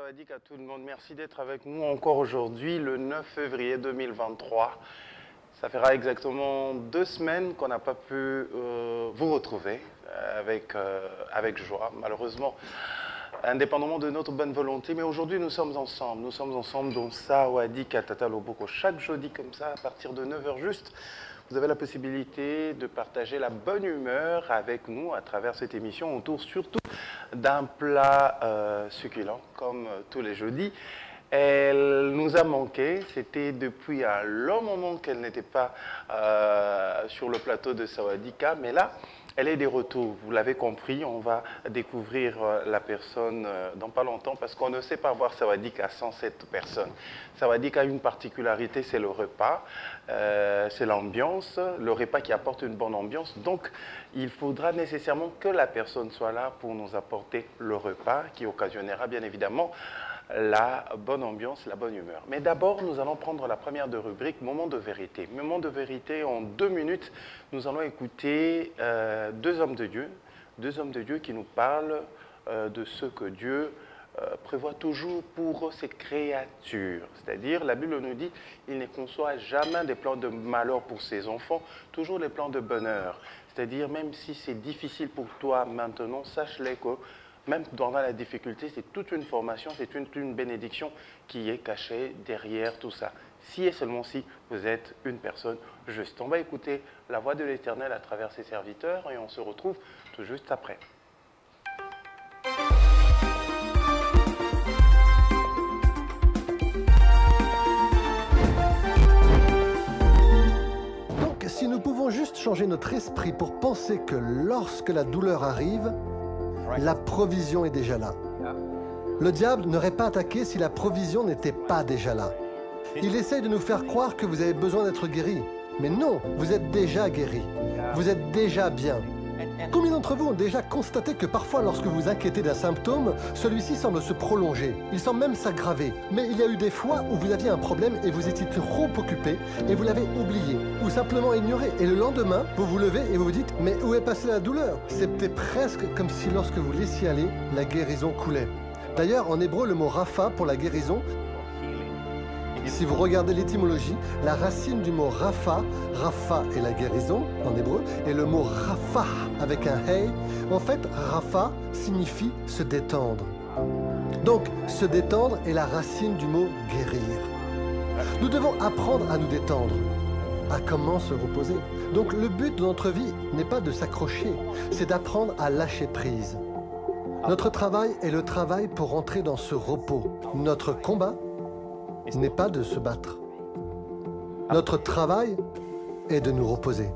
Sawadik à tout le monde. Merci d'être avec nous encore aujourd'hui, le 9 février 2023. Ça fera exactement 2 semaines qu'on n'a pas pu vous retrouver avec joie, malheureusement, indépendamment de notre bonne volonté. Mais aujourd'hui, nous sommes ensemble. Nous sommes ensemble dans Sawadik à Tata Loboko. Chaque jeudi comme ça, à partir de 9 h juste, vous avez la possibilité de partager la bonne humeur avec nous à travers cette émission autour surtout d'un plat succulent comme tous les jeudis. Elle nous a manqué, c'était depuis un long moment qu'elle n'était pas sur le plateau de Sawadika, mais là, elle est de retour. Vous l'avez compris, on va découvrir la personne dans pas longtemps parce qu'on ne sait pas voir Sawadika sans cette personne. Sawadika a une particularité, c'est le repas, c'est l'ambiance, le repas qui apporte une bonne ambiance. Donc, il faudra nécessairement que la personne soit là pour nous apporter le repas qui occasionnera bien évidemment la bonne ambiance, la bonne humeur. Mais d'abord, nous allons prendre la première de rubrique, Moment de vérité. Moment de vérité, en 2 minutes, nous allons écouter deux hommes de Dieu qui nous parlent de ce que Dieu prévoit toujours pour ses créatures. C'est-à-dire, la Bible nous dit, il ne conçoit jamais des plans de malheur pour ses enfants, toujours des plans de bonheur. C'est-à-dire, même si c'est difficile pour toi maintenant, sache-le que même dans la difficulté, c'est toute une formation, c'est une bénédiction qui est cachée derrière tout ça. Si et seulement si vous êtes une personne juste. On va écouter la voix de l'Éternel à travers ses serviteurs et on se retrouve tout juste après. Donc, si nous pouvons juste changer notre esprit pour penser que lorsque la douleur arrive, la provision est déjà là. Le diable n'aurait pas attaqué si la provision n'était pas déjà là. Il essaye de nous faire croire que vous avez besoin d'être guéri. Mais non, vous êtes déjà guéri. Vous êtes déjà bien. Combien d'entre vous ont déjà constaté que parfois, lorsque vous vous inquiétez d'un symptôme, celui-ci semble se prolonger, il semble même s'aggraver. Mais il y a eu des fois où vous aviez un problème et vous étiez trop occupé et vous l'avez oublié ou simplement ignoré. Et le lendemain, vous vous levez et vous vous dites « Mais où est passée la douleur ?» C'était presque comme si lorsque vous laissiez aller, la guérison coulait. D'ailleurs, en hébreu, le mot « rapha » pour la guérison, si vous regardez l'étymologie, la racine du mot Rapha, Rapha est la guérison en hébreu, et le mot Rapha avec un hey, en fait, Rapha signifie se détendre. Donc, se détendre est la racine du mot guérir. Nous devons apprendre à nous détendre, à comment se reposer. Donc, le but de notre vie n'est pas de s'accrocher, c'est d'apprendre à lâcher prise. Notre travail est le travail pour entrer dans ce repos. Notre combat n'est pas de se battre. Notre travail est de nous reposer.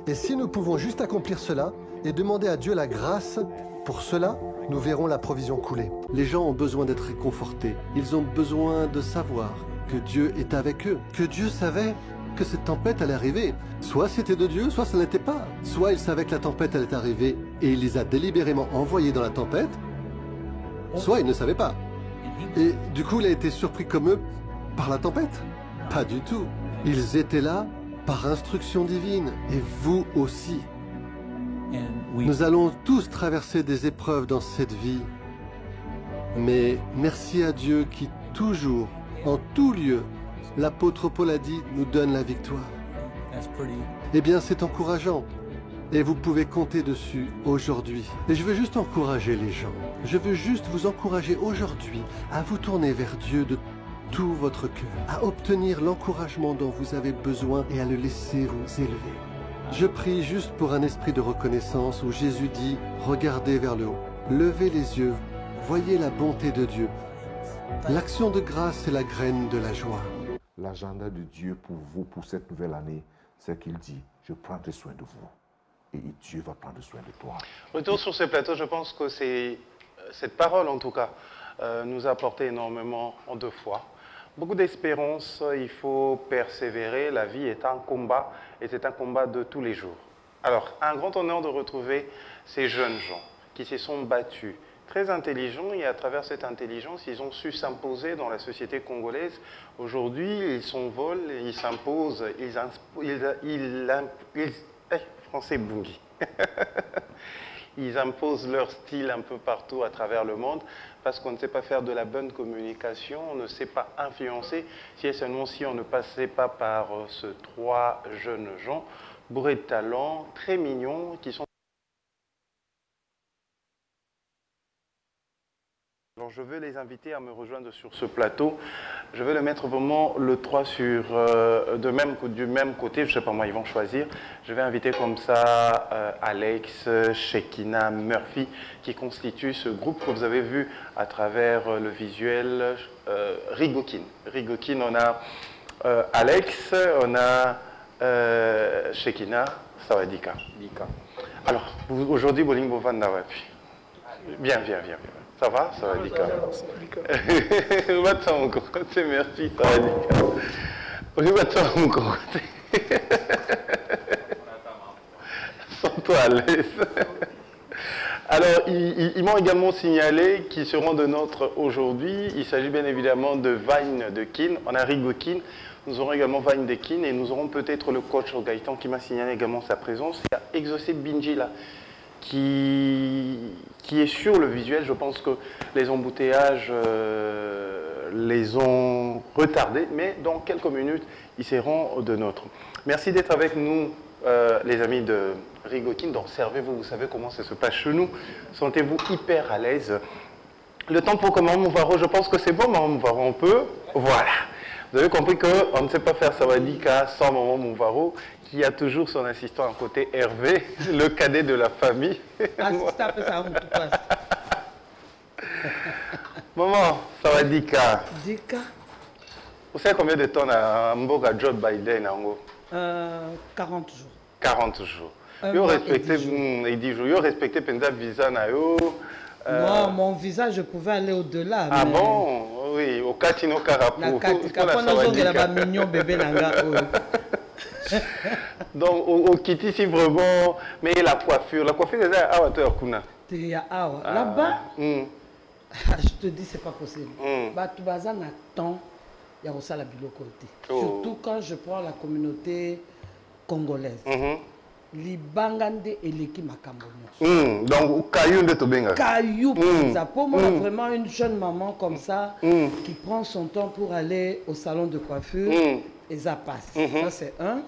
Et si nous pouvons juste accomplir cela et demander à Dieu la grâce pour cela, nous verrons la provision couler. Les gens ont besoin d'être réconfortés. Ils ont besoin de savoir que Dieu est avec eux, que Dieu savait que cette tempête allait arriver. Soit c'était de Dieu, soit ça n'était pas. Soit il savait que la tempête allait arriver et il les a délibérément envoyés dans la tempête, soit il ne savait pas. Et du coup, il a été surpris comme eux par la tempête? Pas du tout. Ils étaient là par instruction divine. Et vous aussi. Nous allons tous traverser des épreuves dans cette vie. Mais merci à Dieu qui toujours, en tout lieu, l'apôtre Paul a dit, nous donne la victoire. Eh bien, c'est encourageant. Et vous pouvez compter dessus aujourd'hui. Et je veux juste encourager les gens. Je veux juste vous encourager aujourd'hui à vous tourner vers Dieu de tout votre cœur, à obtenir l'encouragement dont vous avez besoin et à le laisser vous élever. Je prie juste pour un esprit de reconnaissance où Jésus dit « Regardez vers le haut, levez les yeux, voyez la bonté de Dieu. L'action de grâce est la graine de la joie. » L'agenda de Dieu pour vous, pour cette nouvelle année, c'est qu'il dit « Je prendrai soin de vous. » Et Dieu va prendre soin de toi. Retour sur ce plateau, je pense que cette parole, en tout cas, nous a apporté énormément en 2 fois. Beaucoup d'espérance, il faut persévérer. La vie est un combat et c'est un combat de tous les jours. Alors, un grand honneur de retrouver ces jeunes gens qui se sont battus, très intelligents, et à travers cette intelligence, ils ont su s'imposer dans la société congolaise. Aujourd'hui, ils s'envolent, ils s'imposent, français Bungi. Ils imposent leur style un peu partout à travers le monde parce qu'on ne sait pas faire de la bonne communication, on ne sait pas influencer, si et seulement si on ne passait pas par ces trois jeunes gens bourrés de talent, très mignons, qui sont... Alors je veux les inviter à me rejoindre sur ce plateau. Je vais le mettre vraiment le 3 sur, du même côté, je ne sais pas moi, ils vont choisir. Je vais inviter comme ça Alex, Shekina, Murphy, qui constituent ce groupe que vous avez vu à travers le visuel Rigokin. Rigokin, on a Alex, on a Shekina, Sawadika. Alors, aujourd'hui, Bolingo Vandavapi. Bien. Ça va, Sawadika? Va-t'en mon côté, merci, Sawadika. Oui, va-t'en mon côté. Sens-toi à l'aise. Alors, ils m'ont également signalé qu'ils seront de notre aujourd'hui. Il s'agit bien évidemment de Vine de Kin. On a Rigokin. Nous aurons également Vine de Kin et nous aurons peut-être le coach Gaëtan qui m'a signalé également sa présence. Il y a Exaucé Binji là, qui est sur le visuel. Je pense que les embouteillages les ont retardés, mais dans quelques minutes, ils seront de nôtres. Merci d'être avec nous, les amis de Rigokin. Donc, servez-vous, vous savez comment ça se passe chez nous. Sentez-vous hyper à l'aise. Le temps pour que Maman Mouvaro, je pense que c'est bon, Maman Mouvaro, on peut. Voilà. Vous avez compris qu'on ne sait pas faire Sawadika sans Maman Mouvaro, qui a toujours son assistant à côté, Hervé, le cadet de la famille. Maman, Sawadika. Dika. Vous savez combien de temps a Mboga Joe Biden en 40 jours. 40 jours. Yo respecté 10 jours. Yo respecté Penza visa na yo. Moi, mon visa, je pouvais aller au-delà. Ah mais... bon? Oui, au Katino Karapu. Donc, au Kitty, si vraiment. Mais la coiffure c'est ça, ah, tu là-bas, je te dis, c'est pas possible. Tu vas en attendre, il y a aussi la bilocoté. Surtout quand je prends la communauté congolaise. Libangande et l'équipe Makambo. Donc, Kayou de Tobenga. Kayou, pour moi, vraiment une jeune maman comme ça, qui prend son temps pour aller au salon de coiffure, et ça passe. Ça, c'est un.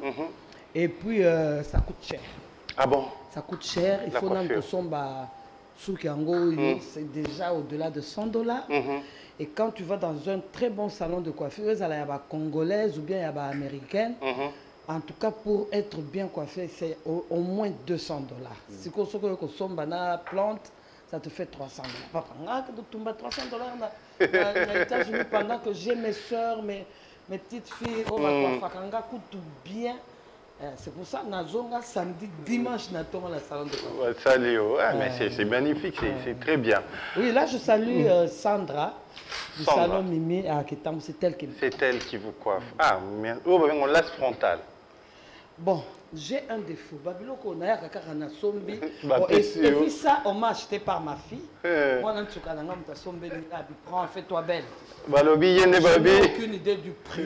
Et puis, ça coûte cher. Ah bon? Ça coûte cher. Il faut que son c'est déjà au-delà de $100. Et quand tu vas dans un très bon salon de coiffure, il y a congolaise ou bien il y a américaine. En tout cas, pour être bien coiffé, c'est au moins $200. Si tu as une plante, ça te fait $300. Papa, tu as $300 aux États-Unis pendant que j'ai mes soeurs, mes petites filles, coûte bien. C'est pour ça que samedi, dimanche, nous avons le salon de coiffure. Salut, mais c'est magnifique, c'est très bien. Oui, là, je salue Sandra du salon Mimi à Ketam. C'est elle qui me C'est elle qui vous coiffe. Ah, on laisse frontal. Bon, j'ai un défaut. Et puis ça, on m'a acheté par ma fille. Moi, fais-toi belle. Je n'ai aucune idée du prix.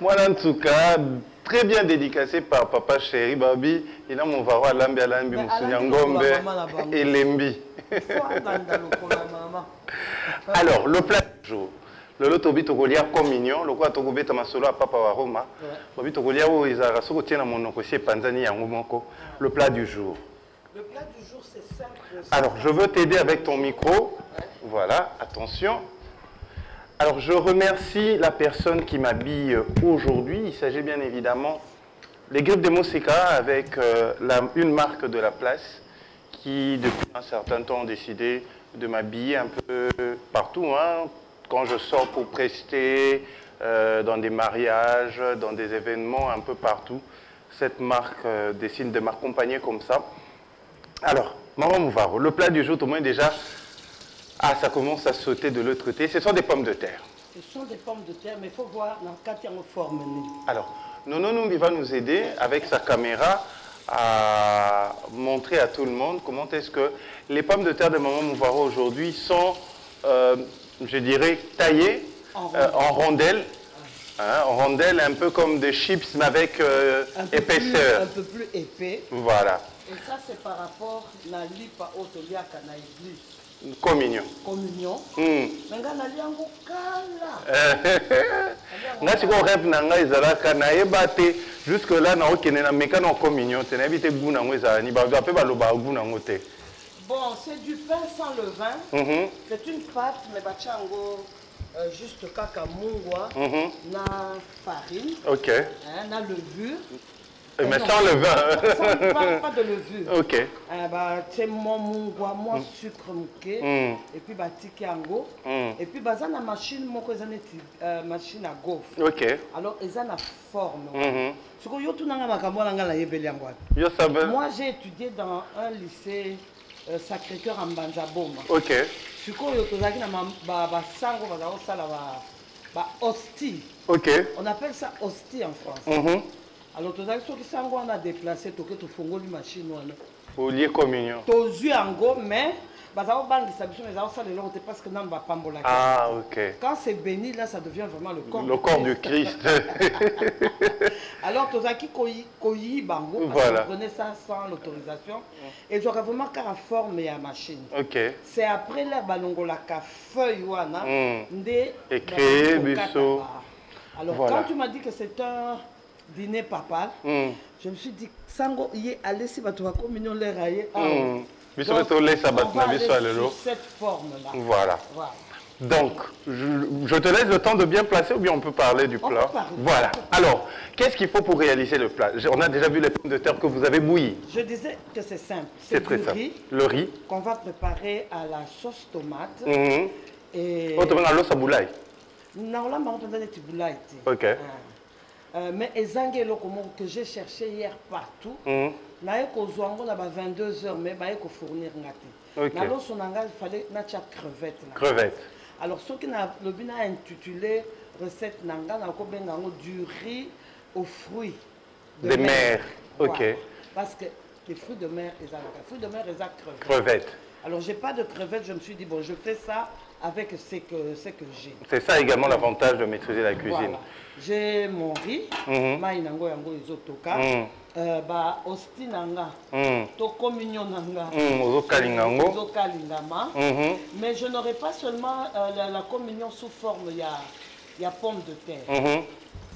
Moi, en tout cas, très bien dédicacé par papa chéri, Babi. Il a mon varo à Lambi, Moussounyangombe et Lembi. Alors, le plat du jour. Le lot tobi tokolia communion, le quoi tokobe tamasolo à papa wa Roma. Tobi tokolia où ils a soko tiena monoko c'est panzani yango moko. Le plat du jour. Le plat du jour c'est simple. Alors je veux t'aider avec ton micro. Voilà, attention. Alors je remercie la personne qui m'habille aujourd'hui. Il s'agit bien évidemment des groupes de Moseka avec une marque de la place qui depuis un certain temps ont décidé de m'habiller un peu partout, hein. Quand je sors pour prester, dans des mariages, dans des événements un peu partout, cette marque décide de m'accompagner comme ça. Alors, Maman Mouvaro, le plat du jour, au moins déjà, ça commence à sauter de l'autre côté. Ce sont des pommes de terre. Ce sont des pommes de terre, mais il faut voir dans quelle forme. Alors, Nono Numbi va nous aider avec sa caméra à montrer à tout le monde comment est-ce que les pommes de terre de Maman Mouvaro aujourd'hui sont... je dirais taillées en rondelles Hein, rondelles un peu comme des chips, mais avec épaisseur. Un peu plus épais. Voilà. Et ça, c'est par rapport à la lipa autoliaka na église. Communion. Communion. Nanga na liango kala. Nga siko rêve nanga ezalaka na yebate jusque là na okene na meka na communion te na ebite goût nango ezala ni ba pe ba loba goût nango te. Bon, c'est du pain sans levain. C'est une pâte mais bachango juste kaka mungwa na farine. OK. Hein, na levure. Mais sans levain. Pas de levure. OK. C'est mon mungwa, moi sucre mouké. Et puis tiki yango. Et puis baza na machine moko ezaneti machine à gaufre. OK. Alors eza na forme. Ce que yo tunanga makambo na ngala yebeli yango. Yo sabe. Moi j'ai étudié dans un lycée Sacré-Cœur en Banzaboma. OK. Ce que yo tozaki na ba sango baza osala ba hostie. OK. On appelle ça hostie en France. Alors, tu as dit que on a déplacé tout que tu fais une machine. Au lieu communion. Tu as vu en gros, mais parce que non, va pas me. Ah, OK. Quand c'est béni, là, ça devient vraiment le corps. Le corps du Christ. Alors, tu as dit que bango, voilà. Tu prenais ça sans l'autorisation. Et j'aurais vraiment qu'à la forme et la machine. OK. C'est après la balongo la feuille wana. Et créer biso. Alors, voilà. quand tu m'as dit que c'est un dîner papal, je me suis dit, Sango, y est allé si tu vas communion les railler. Donc, on va aller sur cette forme-là. Voilà. Donc, je te laisse le temps de bien placer ou bien on peut parler du plat. Voilà. Alors, qu'est-ce qu'il faut pour réaliser le plat? On a déjà vu les pommes de terre que vous avez bouillies. Je disais que c'est simple. C'est très simple. Le riz. Qu'on va préparer à la sauce tomate. Et... Oh, tu vas l'eau saboulaï. Non, là, on va des boulaï. OK. Mais ezangelo que j'ai cherché hier partout, na eko zwango na ba 22h mais ba eko fournir ngati. Na lo sonanga il fallait na tia crevette là. Crevette. Alors ce qui n'a le bina intitulé recette nanga na ko benga ngo du riz aux fruits de mer. OK. Voilà. Parce que les fruits de mer fruits de mer crevette. Crevette. Alors j'ai pas de crevettes, je me suis dit bon, je fais ça avec ce que j'ai. C'est ça également l'avantage de maîtriser la cuisine. Voilà. J'ai mon riz, maïnango yango izotoka, ba hostie nanga, to communion nanga, ozokalingama. Mais je n'aurai pas seulement la communion sous forme il y a pomme de terre.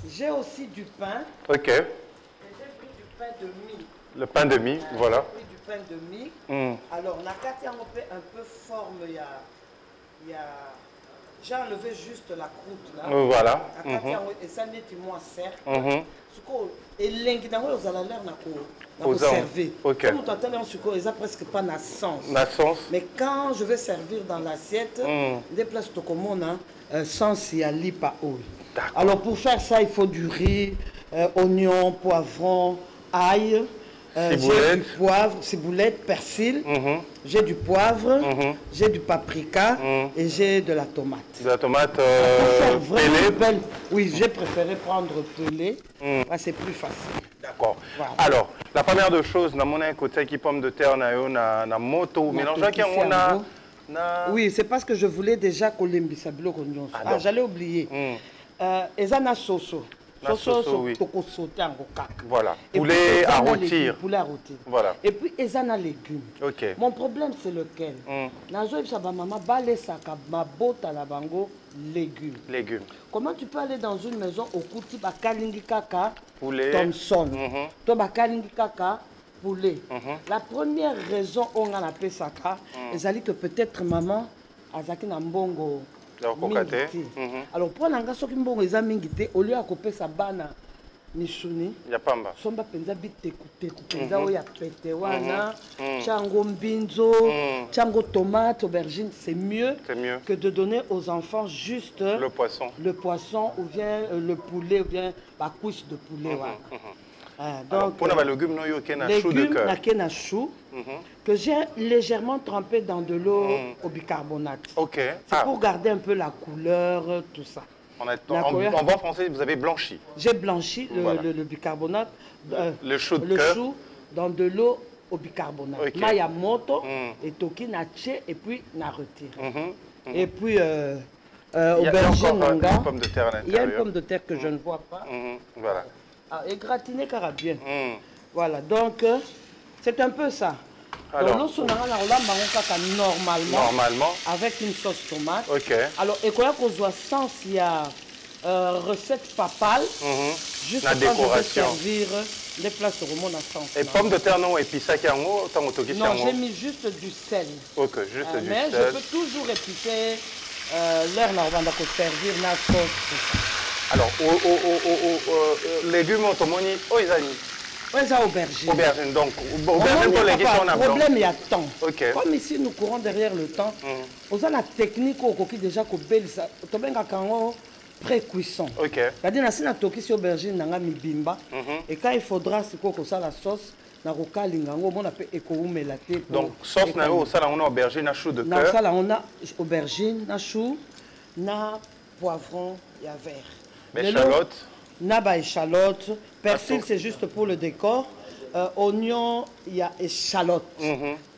J'ai aussi du pain. OK. J'ai pris du pain de mie. Le pain de mie, voilà. J'ai pris du pain de mie. Alors la carte on fait un peu forme il y a j'ai enlevé juste la croûte là. Voilà. Et ça n'est moi certes. Et l'engue dans aux l'air n'a servi. Comme tu attends sur quoi, ils presque pas na sens. Mais quand je vais servir dans l'assiette, des places tout comme sens il y a lipa oil. Alors pour faire ça, il faut du riz, oignon, poivron, ail. J'ai du poivre, ciboulette, persil, j'ai du poivre, j'ai du paprika et j'ai de la tomate. De la tomate pelée. Oui, j'ai préféré prendre pelée, c'est plus facile. D'accord. Voilà. Alors, la première de choses, na mona côté qui pomme de terre na moto, mélange qui na. Oui, c'est parce que je voulais déjà coller sabilo. Ah, j'allais oublier. Ezana soso. Oui. Voilà. Poulet à rôtir. Voilà. Et puis, ils ont des légumes. OK. Mon problème, c'est lequel? Légumes. Comment tu peux aller dans une maison au Kouti, Bakalingi Kaka, Thompson, Tobalingi Kaka, poulet. La première raison on a appelé ça, c'est que peut-être maman a zaki na mbongo. Alors pour l'anga soki mbongo eza mingi te au lieu ya kopesa bana misuni ya pamba somba penza bitekuteku penza oyo ya pete wana chango mbinzo chango tomate aubergine, c'est mieux que de donner aux enfants juste le poisson ou bien le poulet ou bien la cuisse de poulet. Donc pour les légumes na chou que j'ai légèrement trempé dans de l'eau au bicarbonate. C'est pour garder un peu la couleur, tout ça. En bon français, vous avez blanchi. J'ai blanchi le bicarbonate, le chou dans de l'eau au bicarbonate. Maya moto et toki na tché et puis na retire. Et puis aubergine nanga. Une pomme de terre à l'intérieur. Il y a une pomme de terre que je ne vois pas. Voilà. Et gratiné carabien. Voilà, donc c'est un peu ça. Alors, donc, normalement, avec une sauce tomate. Ok. Alors, et quoi qu'on soit sans, il y a recette papale, juste la décoration. Servir les plats sur le monde à sens. Et pommes de terre non épicées qui ont non, j'ai mis juste du sel. Ok, juste du mais sel. Mais je peux toujours épicer l'air normale pour servir la sauce. Alors, légumes, automoni, oisani. Oui, ça aubergine. Aubergine, donc, aubergine pour les questions, on a le problème, il y a temps. Okay. Comme ici, nous courons derrière le temps, on a la technique qui déjà ça. Pré-cuisson. Ok. C'est-à-dire, si on a toqué sur aubergine, on a mis bimba. Et quand il faudra, c'est quoi que ça, la sauce, on a fait écoumé. Donc, sauce, on a aubergine, à chou de cœur. On a aubergine, na chou, na poivron, il y a vert. Échalote. Na échalote. Persil, c'est juste pour le décor. Oignon, il y a échalote.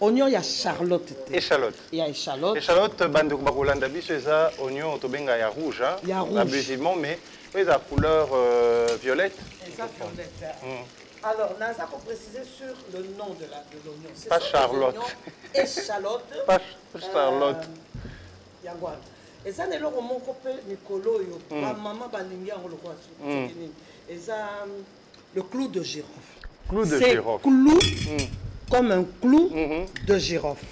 Oignon, il y a charlotte. Échalote. Il y a échalote. Échalote, banduk bakulanda biso ça oignon tobenga ya rouge. Il y a rouge. Abusivement, mais la couleur violette. Et ça, violette. Alors, on a ça pour préciser sur le nom de l'oignon. Pas Charlotte. Échalote. Pas Charlotte. Yangwa. Et ça, c'est le roman qu'on peut Nicolo. Ma maman balingi en le quoi. Et ça, le clou de girofle. Clou de girofle. Clou, comme un clou de girofle.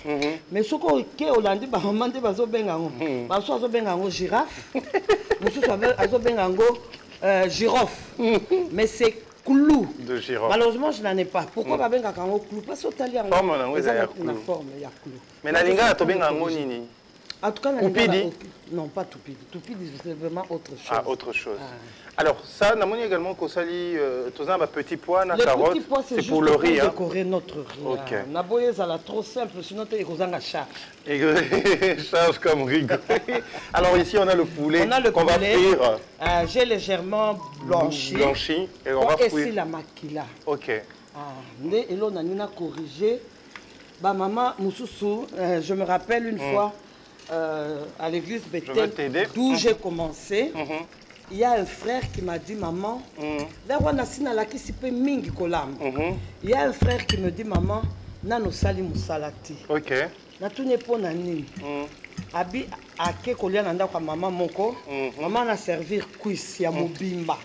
Mais ce qu'on est hollandais, bah on mande bazo bengango. Bazo azo bengango girafe. Monsieur azo bengango girofle. Mais c'est clou de girofle. Malheureusement, je n'en ai pas. Pourquoi ba bengango clou? Parce que au Italien, forme na ngweza ya clou. Forme ya clou. Mais na linga to bengango nini? En tout cas, non, pas toupidi. Toupidi, c'est vraiment autre chose. Ah, autre chose. Alors, ça, nous avons également sali, tout ça, petit pois, na carotte, c'est pour le riz. Pour décorer notre riz. Ok. Naboye, ça l'a trop simple, sinon tu as charge. Charge comme riz. Alors ici, on a le poulet qu'on va frire. J'ai légèrement blanchi. Et on va frire. Et ici, la maquila. Ok. Et là, on a corrigé. Bah, maman, Moussoussou, je me rappelle une fois, à l'église Bethel, d'où j'ai commencé, il y a un frère qui m'a dit, maman, il y a un frère qui me dit, maman, nano sali musalati. Ok. Na tout n'est pas nani. Abi ake kolia nanda kwa maman moko, maman na servir cuisse ya mobimba.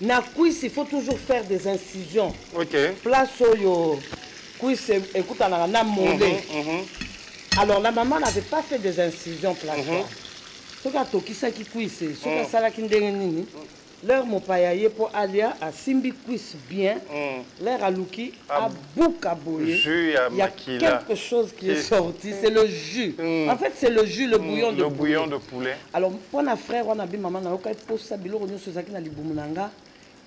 Na cuisse, il faut toujours faire des incisions. Ok. Place yo cuisse, écoute, on a un mollet. Alors la maman n'avait pas fait des incisions plaçoires. Ce qui a toqué ça qui cuisse, ce qui a ça qui n'est leur mopayaye pour aller à Simbi cuisse bien, leur alouki à boukaboye. Il y a quelque chose qui est sorti, c'est le jus. En fait, c'est le jus, le bouillon de poulet. Le bouillon de poulet. Alors, pour notre frère, on a dit maman, on a posé ça, bilo on a dit na libumunanga.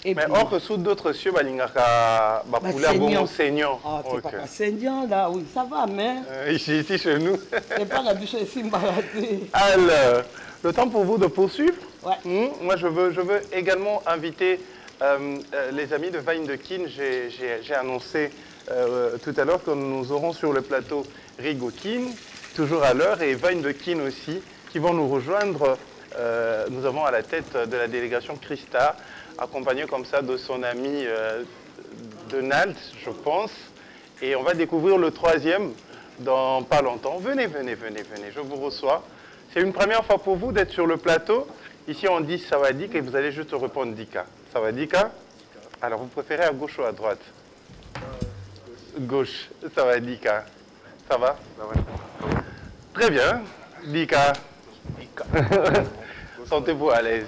Mais or sous d'autres cieux, balingaka poulet à bon saignant. Ah, c'est pas saignant là, oui, ça va, mais. Ici chez nous. C'est pas la bûche ici, mbaradé. Alors, le temps pour vous de poursuivre. Ouais. Moi, je veux également inviter les amis de Vine de Kin. J'ai annoncé tout à l'heure que nous aurons sur le plateau Rigo Kin, toujours à l'heure, et Vine de Kin aussi, qui vont nous rejoindre. Nous avons à la tête de la délégation Christa, accompagné comme ça de son ami Donald, je pense. Et on va découvrir le troisième dans pas longtemps. Venez, je vous reçois. C'est une première fois pour vous d'être sur le plateau. Ici, on dit Sawadika et vous allez juste répondre Dika. Sawadika? Alors, vous préférez à gauche ou à droite? Gauche. Sawadika. Ça va? Très bien. Dika. Sentez-vous à l'aise.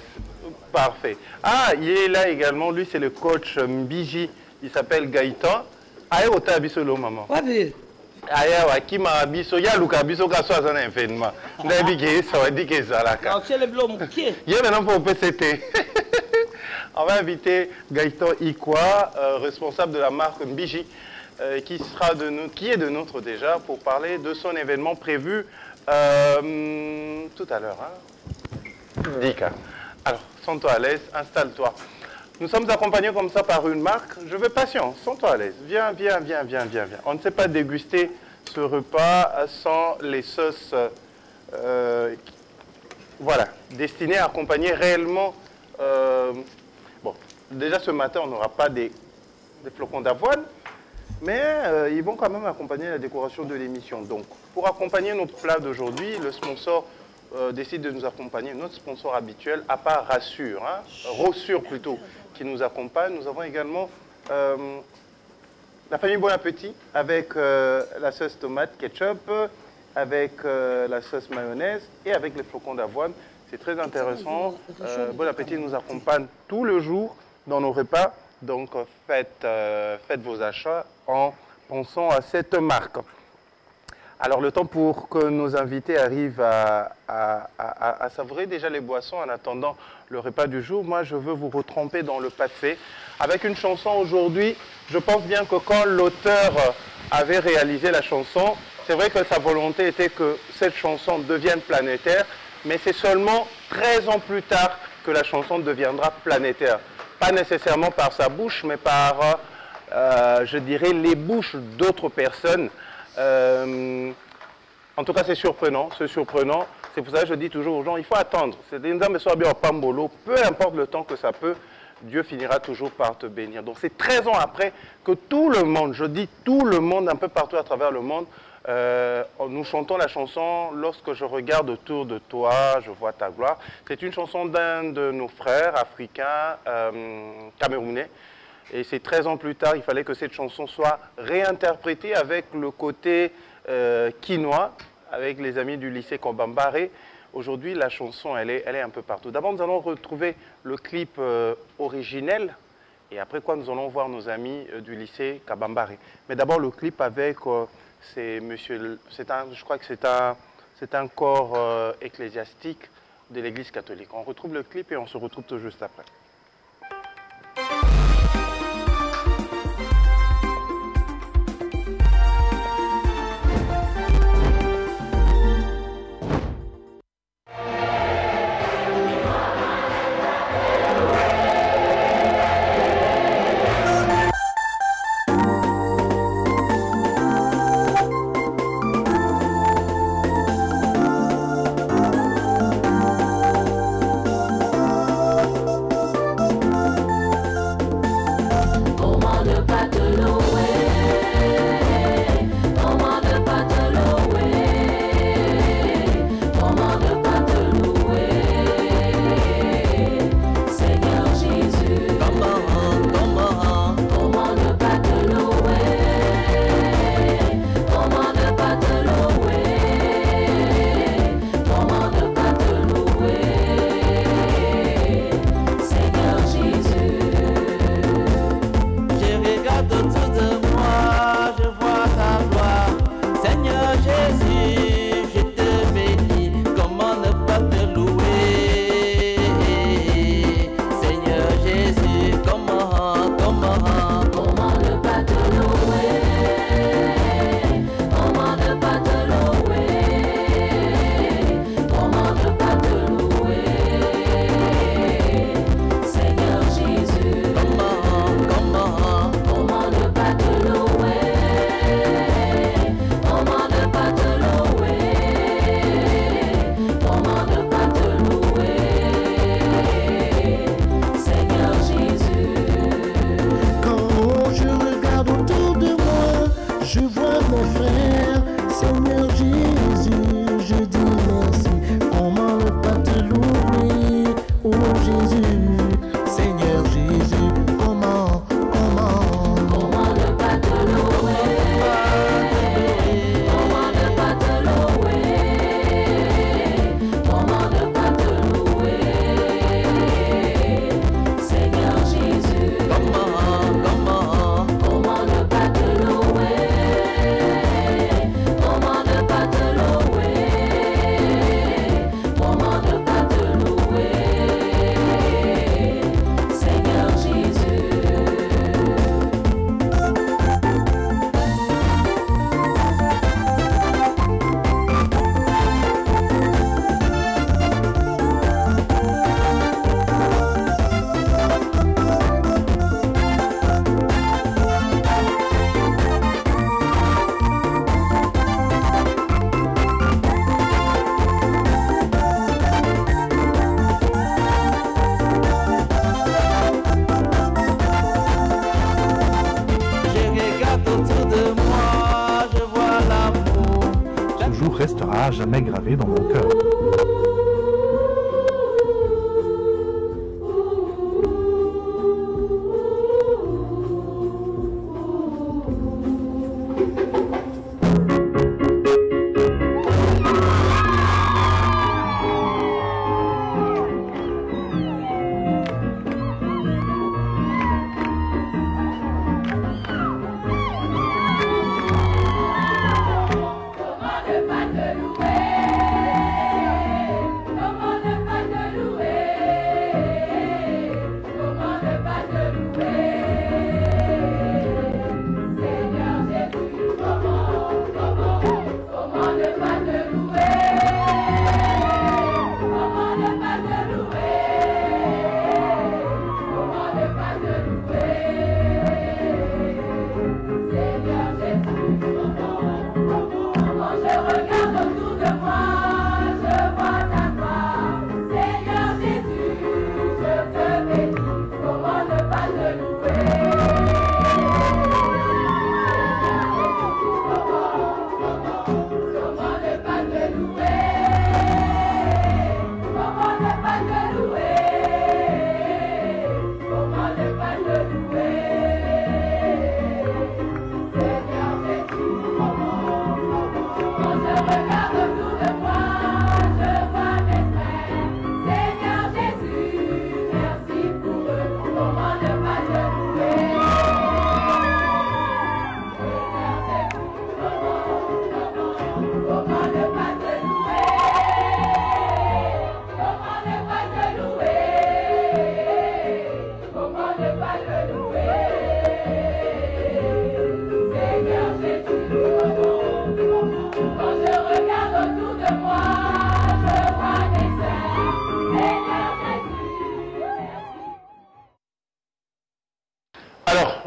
Parfait. Ah, il est là également. Lui, c'est le coach Mbiji. Il s'appelle Gaëtan. Aïe, au tabisolo, maman. Ouais, Aya wa kima biso ya luka biso ka so azana événement ndabi ke Sawadika ezalaka. Alors c'est le blom qui est. Il y a maintenant pour PCT. On va inviter Gaëtan Ikwa, responsable de la marque Mbiji, qui est de notre déjà pour parler de son événement prévu tout à l'heure. Hein. Dika. Alors, sens-toi à l'aise, installe-toi. Nous sommes accompagnés comme ça par une marque. Je veux patience, sens-toi à l'aise. Viens. On ne sait pas déguster ce repas sans les sauces voilà, destiné à accompagner réellement... bon, déjà ce matin, on n'aura pas des flocons d'avoine, mais ils vont quand même accompagner la décoration de l'émission. Donc, pour accompagner notre plat d'aujourd'hui, le sponsor décide de nous accompagner, notre sponsor habituel, à part Rassure, hein, Rossure plutôt, qui nous accompagne. Nous avons également la famille Bon Appétit avec la sauce tomate ketchup, avec la sauce mayonnaise et avec les flocons d'avoine. C'est très intéressant. Bon Appétit nous accompagne tout le jour dans nos repas. Donc faites vos achats en pensant à cette marque. Alors le temps pour que nos invités arrivent à savourer déjà les boissons en attendant le repas du jour, moi je veux vous retremper dans le passé avec une chanson aujourd'hui. Je pense bien que quand l'auteur avait réalisé la chanson, c'est vrai que sa volonté était que cette chanson devienne planétaire, mais c'est seulement 13 ans plus tard que la chanson deviendra planétaire. Pas nécessairement par sa bouche, mais par, je dirais, les bouches d'autres personnes. En tout cas, c'est surprenant, c'est surprenant. C'est pour ça que je dis toujours aux gens, il faut attendre. C'est des gens qui bien au pambolo, peu importe le temps que ça peut, Dieu finira toujours par te bénir. Donc c'est 13 ans après que tout le monde, je dis tout le monde, un peu partout à travers le monde, nous chantons la chanson « Lorsque je regarde autour de toi, je vois ta gloire ». C'est une chanson d'un de nos frères africains, camerounais. Et c'est 13 ans plus tard, il fallait que cette chanson soit réinterprétée avec le côté quinois, avec les amis du lycée Kobambaré. Aujourd'hui, la chanson, elle est un peu partout. D'abord, nous allons retrouver le clip originel. Et après quoi, nous allons voir nos amis du lycée Kabambaré. Mais d'abord, le clip avec... je crois que c'est un corps ecclésiastique de l'Église catholique. On retrouve le clip et on se retrouve tout juste après. à jamais gravé dans mon cœur.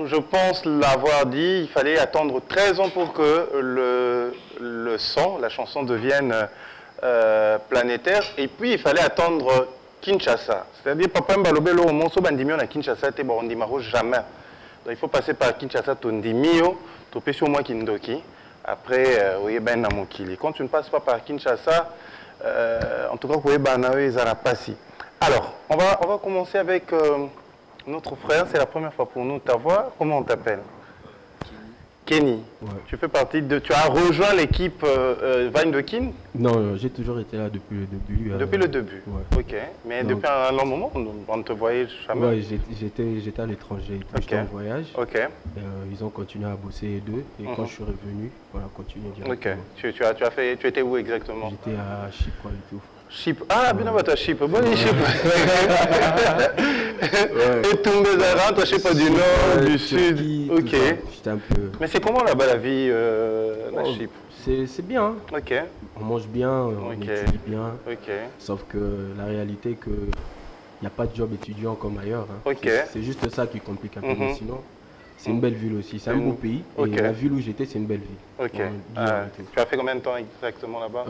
Je pense l'avoir dit, il fallait attendre 13 ans pour que le son, la chanson devienne planétaire. Et puis il fallait attendre Kinshasa. C'est-à-dire, Papa Mbalobelo, au Monso Bandimio à Kinshasa, te Borondimaro jamais. Donc il faut passer par Kinshasa, Tondimio, Topesio Moi Kindoki. Après, oui, ben Namokili. Quand tu ne passes pas par Kinshasa, en tout cas, oui, ben Zarapasi. Alors, on va commencer avec notre frère. C'est la première fois pour nous t'avoir. Comment on t'appelle? Kenny. Ouais. Tu fais partie de... Tu as rejoint l'équipe Vine de Kin? Non, j'ai toujours été là depuis le début. Depuis le début, ouais. Ok. Mais donc, depuis un long moment, on ne te voyait jamais? Oui, j'étais à l'étranger, j'étais en voyage. Ok. Ils ont continué à bosser eux deux. Et quand je suis revenu, voilà, continué directement. Ok. Tu étais où exactement? J'étais à Chypre et tout. Chypre. Ah, bien à Chypre. Bon, Chypre. Et tombé à toi, je sais pas, du nord, du sud. Ok. J'étais un peu... Mais c'est comment là-bas la vie à Chypre? C'est bien. Ok. On mange bien, on étudie bien. Ok. Sauf que la réalité que il n'y a pas de job étudiant comme ailleurs. Hein. Ok. C'est juste ça qui complique un peu. Mais sinon, c'est une belle ville aussi. C'est un beau pays. Et la ville où j'étais, c'est une belle ville. Ok. Tu as fait combien de temps exactement là-bas?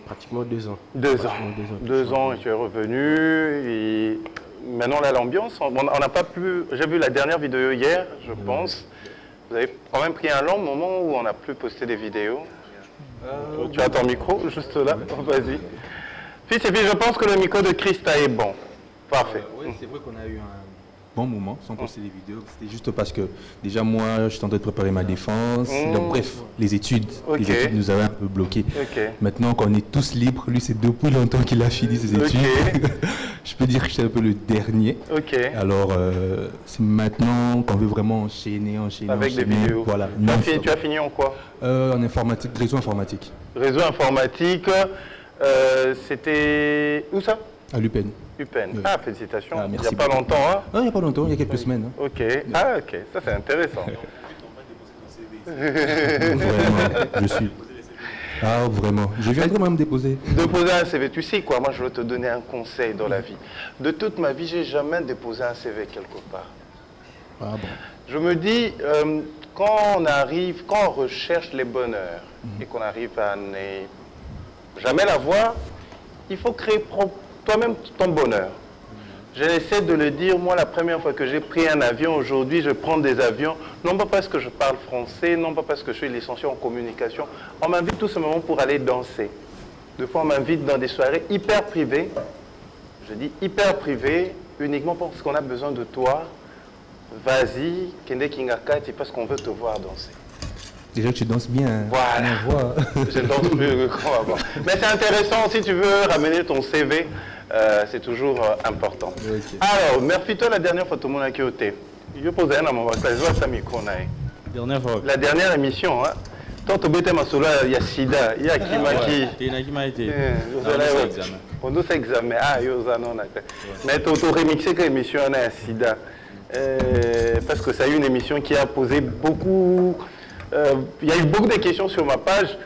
Pratiquement 2 ans. 2 ans. 2 ans et tu es revenu. Et maintenant, là, l'ambiance, on n'a pas pu... J'ai vu la dernière vidéo hier, je pense. Vous avez quand même pris un long moment où on n'a plus posté des vidéos. Tu as ton micro juste là. Vas-y. Fils et filles, je pense que le micro de Christa est bon. Parfait. Oui, c'est vrai qu'on a eu un bon moment sans poster des vidéos. C'était juste parce que déjà moi, je suis en train de préparer ma défense. Donc bref, les études nous avaient un peu bloqués. Maintenant qu'on est tous libres, lui c'est depuis longtemps qu'il a fini ses études. Je peux dire que j'étais un peu le dernier. Alors c'est maintenant qu'on veut vraiment enchaîner. Avec des vidéos. Voilà. Tu as fini en quoi? En informatique, réseau informatique. Réseau informatique, c'était où ça? À l'UPEN. UPEN. Oui. Ah, félicitations. Ah, il n'y a pas longtemps, hein? Non, il n'y a pas longtemps, il y a quelques semaines. Hein. Ok. Ah, ok. Ça, c'est intéressant. Vraiment, je suis... Ah, vraiment. Je viendrai même déposer. Déposer un CV. Tu sais quoi, moi, je vais te donner un conseil dans la vie. De toute ma vie, je n'ai jamais déposé un CV quelque part. Ah bon. Je me dis, quand on recherche les bonheurs et qu'on arrive à ne jamais l'avoir, il faut créer toi-même ton bonheur. J'essaie de le dire, moi, la première fois que j'ai pris un avion, aujourd'hui, je prends des avions, non pas parce que je parle français, non pas parce que je suis licencié en communication. On m'invite tout simplement pour aller danser. Des fois, on m'invite dans des soirées hyper privées. Je dis hyper privées, uniquement parce qu'on a besoin de toi. Vas-y, Kende Kingakati, parce qu'on veut te voir danser. Déjà que tu danses bien. Voilà. Je danse mieux que quoi avant. Mais c'est intéressant, si tu veux ramener ton CV, c'est toujours important. Okay. Alors, merci toi la dernière fois, tout le monde a quitté. Je posais un moment, dernière fois. La dernière émission, hein. Toi, tu as ma solo, il y a Sida, il y a Kimaki. Il y a Kimaki. On doit s'examiner. Ah, il y a mais tu as remixé l'émission à Sida. Parce que c'est une émission qui a posé beaucoup. Il y a eu beaucoup de questions sur ma page.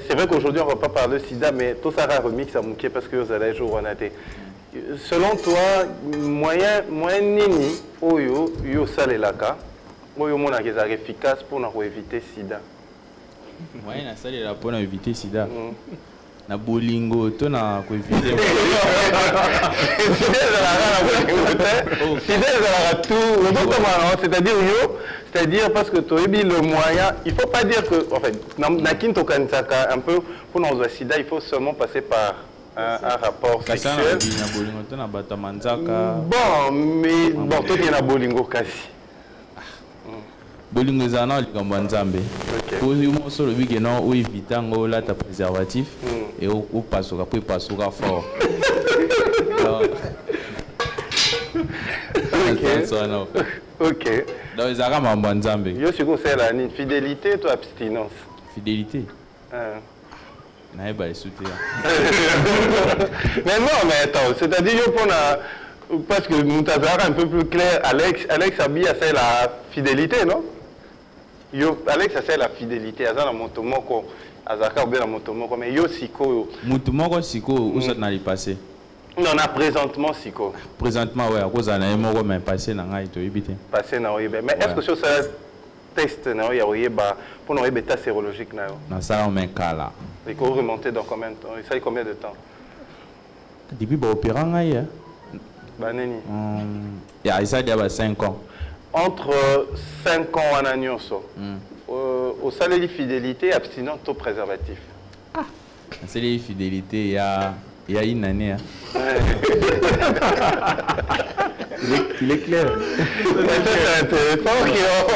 C'est vrai qu'aujourd'hui, on ne va pas parler de Sida, mais tout ça a remix à Mouké parce que vous allez jouer en été. Selon toi, moyen nini, oyo, yo salelaka, oyo mona qui est efficace pour éviter Sida. Moyen na salelaka pour éviter Sida. Na bolingo, to na éviter. C'est-à-dire parce que tu as le moyen, il ne faut pas dire que, en fait, un peu, pour nos Sida, il faut seulement passer par un rapport sexuel. Bon, mais bon, toi, tu es na bolingo kasi. Bolingo zana likambo nzambe. Ko yo solo bige na o éviter ngo la ta préservatif et au pasoka pour pasoka fort. Ok. Donc, ils ont un bon Zambé. Yo, c'est la fidélité ou abstinence? Fidélité. Mais non, mais attends, c'est-à-dire parce que nous avons un peu plus clair, Alex Abi a fait la fidélité, non? Alex a fait la fidélité, il y a un motomoko, mais yo siko. Motomoko siko, où ça n'a pas passé? Non, on a présentement Siko. Présentement, oui, à cause d'un émo, mais passé dans la passé dans la mais est-ce que sur ce test, il y a pour nos états sérologiques? Dans ça, on met cas là. Il faut remonter dans combien de temps? Il fait combien de temps? Depuis l'opération, il y a. Il y a 5 ans. Entre 5 ans en agnoso. Au salaire de fidélité, abstinent au préservatif. Ah, c'est les fidélité, il y a une année. Hein. il est clair. C'est intéressant.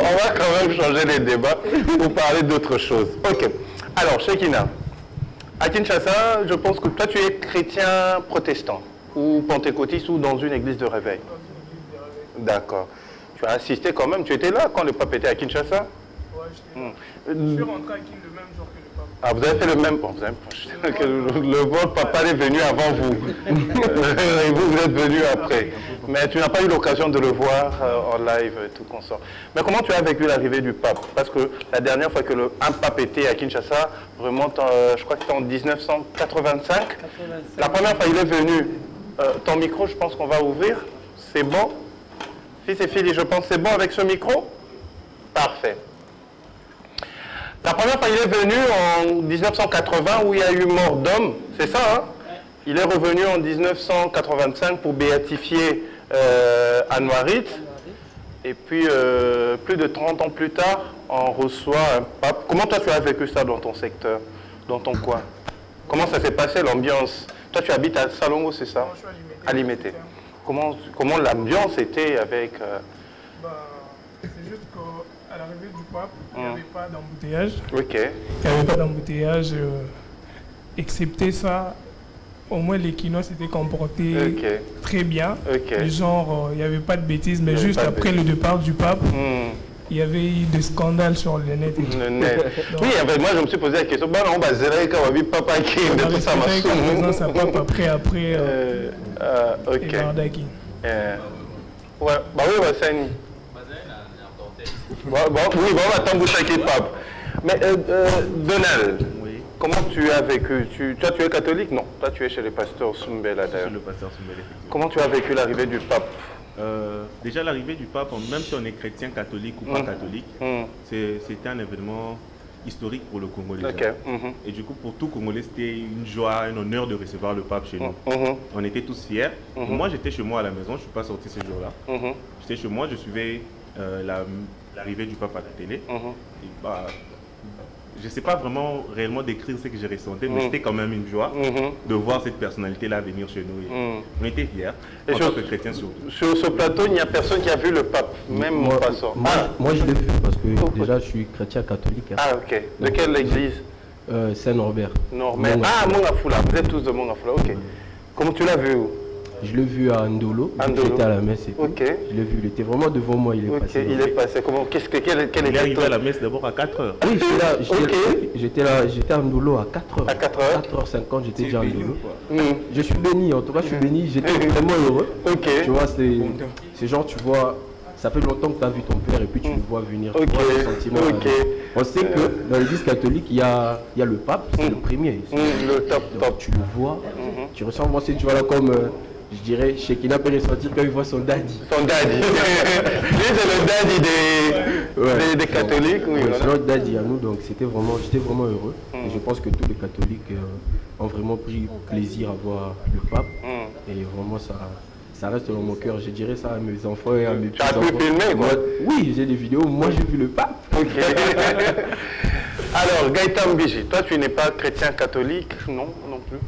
On va quand même changer les débats pour parler d'autre chose. Ok. Alors, Shekina, à Kinshasa, je pense que toi, tu es chrétien protestant ou pentecôtiste ou dans une église de réveil. D'accord. Tu as assisté quand même. Tu étais là quand le pape était à Kinshasa? Oui, j'étais là. Je suis rentré à Kinshasa le même jour que le pape. Ah, vous avez fait le même... Bon, votre papa est venu avant vous. Et vous êtes venu après. Mais tu n'as pas eu l'occasion de le voir en live et tout consort. Mais comment tu as vécu l'arrivée du pape? Parce que la dernière fois que un pape était à Kinshasa remonte, je crois que c'était en 1985. La première fois il est venu. Ton micro, je pense qu'on va ouvrir. C'est bon? Fils et filles, je pense que c'est bon avec ce micro? Parfait. La première fois, il est venu en 1980 où il y a eu mort d'homme, c'est ça, hein? Il est revenu en 1985 pour béatifier Anouarit. Et puis, plus de 30 ans plus tard, on reçoit un pape. Comment toi, tu as vécu ça dans ton secteur, dans ton coin? Comment ça s'est passé, l'ambiance? Toi, tu habites à Salongo, c'est ça? Non, je suis à Limité. Comment l'ambiance était avec... C'est juste qu'à l'arrivée du pape, il n'y avait pas d'embouteillage. Ok. Il n'y avait pas d'embouteillage. Excepté ça, au moins les kinos s'étaient comportés très bien. Genre, il n'y avait pas de bêtises, mais juste après le départ du pape, il y avait eu des scandales sur le net et tout. Le net. Donc, oui, moi je me suis posé la question, on va zérer quand on a vu papa qui est de ça. Ça pape après. Ok. Ouais, bah oui, c'est une... oui, on va t'emboucher qui est pape. Mais Donald, oui. Comment tu as vécu? Toi, tu es catholique? Non, toi, tu es chez les pasteurs Soumbela d'ailleurs. Chez le pasteur Soumbela, effectivement. Comment tu as vécu l'arrivée du pape? Déjà, l'arrivée du pape, même si on est chrétien, catholique ou pas catholique, c'était un événement historique pour le Congo déjà. Et du coup, pour tout Congolais, c'était une joie, un honneur de recevoir le pape chez nous. On était tous fiers. Moi, j'étais chez moi à la maison, je ne suis pas sorti ce jour-là. J'étais chez moi, je suivais l'arrivée du pape à la télé. Et bah, je ne sais pas vraiment réellement décrire ce que j'ai ressenti, mais c'était quand même une joie de voir cette personnalité-là venir chez nous. Et on était fiers, en tant que chrétiens surtout. Sur ce plateau, il n'y a personne qui a vu le pape, même mon passant. Moi, je l'ai vu parce que déjà, je suis chrétien catholique. Hein. Ah, ok. De quelle église? Saint-Norbert. Norbert. Ah, Mongafula. Vous êtes tous de Mongafula, ok. Comment tu l'as vu? Je l'ai vu à Ndolo, j'étais à la messe et tout. Je l'ai vu, il était vraiment devant moi, il est passé. Il est passé, comment, il est arrivé à la messe d'abord à 4h. Oui, j'étais à Ndolo à 4h. À 4h50, j'étais déjà à Ndolo. Je suis béni, en tout cas je suis béni, j'étais vraiment heureux. Tu vois, c'est genre, tu vois, ça fait longtemps que tu as vu ton père et puis tu le vois venir, tu vois le sentiment. On sait que dans l'église catholique, il y a le pape, c'est le premier. Le top. Tu le vois, tu ressens moi cette joie-là comme... je dirais, Shekina peut ressentir quand il voit son daddy. Son daddy. Lui, c'est le daddy des catholiques. Oui, c'est notre daddy à nous, donc j'étais vraiment heureux. Et je pense que tous les catholiques ont vraiment pris plaisir à voir le pape. Et vraiment, ça reste dans mon cœur. Je dirais ça à mes enfants et à mes petits-enfants. Tu as pu filmer, quoi? Oui, j'ai des vidéos. Moi, j'ai vu le pape. Alors, Gaëtan Mbiji, toi, tu n'es pas chrétien catholique? Non plus.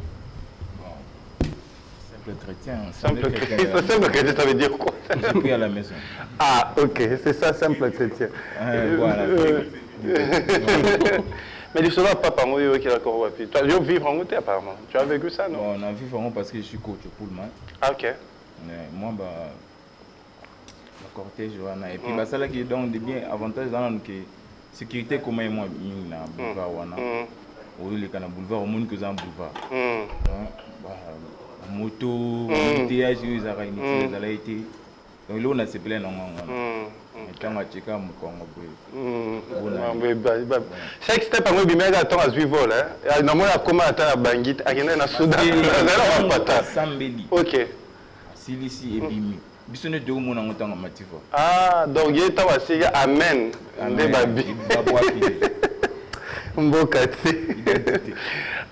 Simple chrétien, ça veut dire quoi? J'ai pris à la maison. Ah, ok, c'est ça, simple chrétien. Voilà. Mais du soir, papa, moi, qui est d'accord, tu as dû vivre en Outé, apparemment. Tu as vécu ça, non? Bon, on a vécu vraiment parce que je suis coach pour le mal. Ah, ok. Mais moi, bah, le cortège, voilà. Et puis, bah, ça là qui est dans des biens avantages dans la sécurité, comment moi, il y a un boulevard, ou les canaux boulevard, au monde que j'ai un boulevard. Moto, embouteillage, ils ont été. Donc là, on a ces plans. Quand on a checké, on a chaque step, on a bien attend à suivre. On a comment attendre à Bangui, à Guinée, à Soudan. Ok. Silici et Bimi. Bisonne de mon en temps matif. Ah, donc il est temps à dire Amen.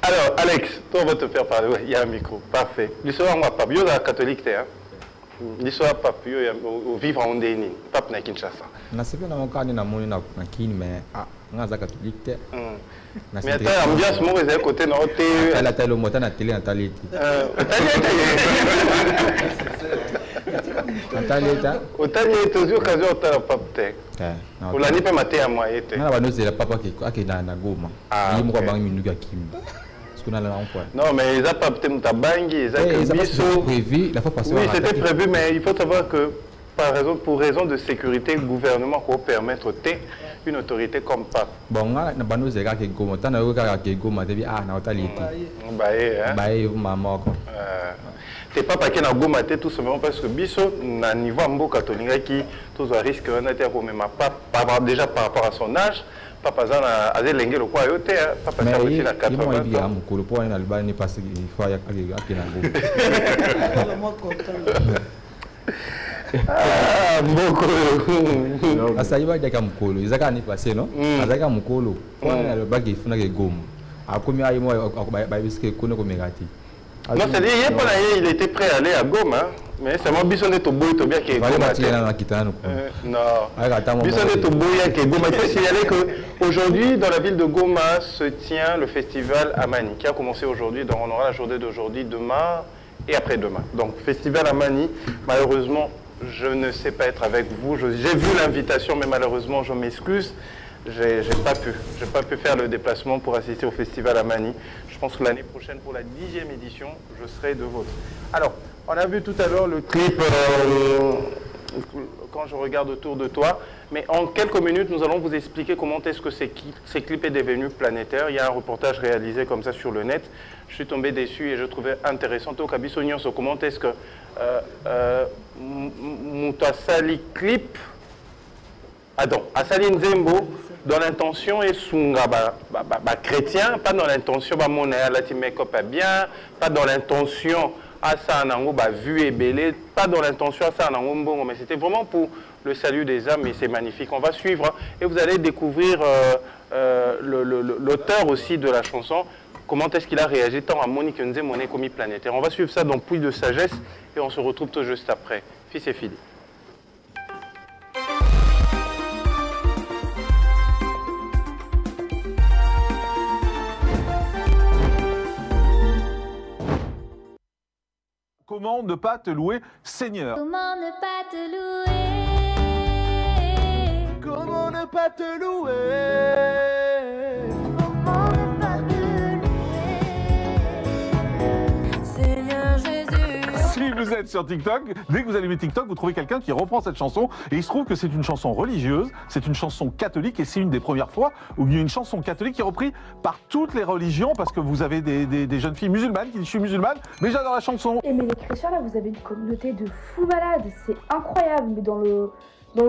Alors, Alex, toi, on va te faire parler. Ouais, il y a un micro. Parfait. L'histoire, moi, pape, il y a catholique, hein. L'histoire, pape, il y a vivre en Déni. Pape, na Kinshasa. Na sepe na mokani na moni na kini mais ah, nga za catholique. Mais attends, ambiance, moi, ils côté na côté. La télé, mota na télé, na télé. Otali est toujours occasion de pape. On l'a dit pas maté à moi. On a nous c'est papa qui a na Goma. Il me bang minuga kim. Ce qu'on a là en point. Non mais ils a pas peut-être Mutabangi, ils a prévu la fois passée. Oui, c'était prévu mais il faut savoir que pour raison de sécurité, le gouvernement peut permettre une autorité comme pape. Bon, na bano zega ke Goma, tana yo ka ke Goma debi ah na otali été. Bae maman ko. C'est pas parce qu'il y a Goma tout simplement parce que biso na niveau mboka tolinga qui tous à risque on a été comme ma papa déjà par rapport à son âge. Papa zana azelenge le quoi yote papa ça aussi la 80 ans. Mais il am ko le point na albani parce qu'il faut ya akina Goma. Vraiment content. Ah, beaucoup. Asaiba deka mukolo, izaka ni passé non? Azaka mukolo. On le bagi funa ke Goma. Akomi ayi mo ba biske kono ko megati. Non, c'est-à-dire il était prêt à aller à Goma, mais c'est moi Bissonne to boy to bien que Goma. Non. Bissonne to boy que Goma. Il faut signaler que aujourd'hui dans la ville de Goma se tient le festival Amani qui a commencé aujourd'hui. Donc on aura la journée d'aujourd'hui, demain et après-demain. Donc festival Amani, malheureusement je ne sais pas être avec vous. J'ai vu l'invitation, mais malheureusement je m'excuse. J'ai pas pu faire le déplacement pour assister au festival Amani. Je pense que l'année prochaine, pour la 10e édition, je serai de vôtre. Alors, on a vu tout à l'heure le clip quand je regarde autour de toi. Mais en quelques minutes, nous allons vous expliquer comment est-ce que ces clips est devenu planétaire. Il y a un reportage réalisé comme ça sur le net. Je suis tombé déçu et je trouvais intéressant. Comment est-ce que Moutasali clip Adam, Asali Nzembo, dans l'intention et sunga chrétien, pas dans l'intention ba monnaie la make-up bien, pas dans l'intention à ça nango ba vu et belé, pas dans l'intention à ça nango mbongo, mais c'était vraiment pour le salut des âmes et c'est magnifique. On va suivre et vous allez découvrir l'auteur aussi de la chanson, comment est-ce qu'il a réagi tant à Monique Nze, mon commis planétaire. On va suivre ça dans Puits de sagesse et on se retrouve tout juste après. Fils et filles. Comment ne pas te louer, Seigneur? Comment ne pas te louer? Comment ne pas te louer? Comment ne pas te louer? Seigneur Jésus. Si vous êtes sur TikTok, dès que vous allumez TikTok, vous trouvez quelqu'un qui reprend cette chanson et il se trouve que c'est une chanson religieuse, c'est une chanson catholique et c'est une des premières fois où il y a une chanson catholique qui est reprise par toutes les religions parce que vous avez des jeunes filles musulmanes qui disent je suis musulmane mais j'adore la chanson. Et mais les chrétiens là, vous avez une communauté de fous malades, c'est incroyable, mais dans le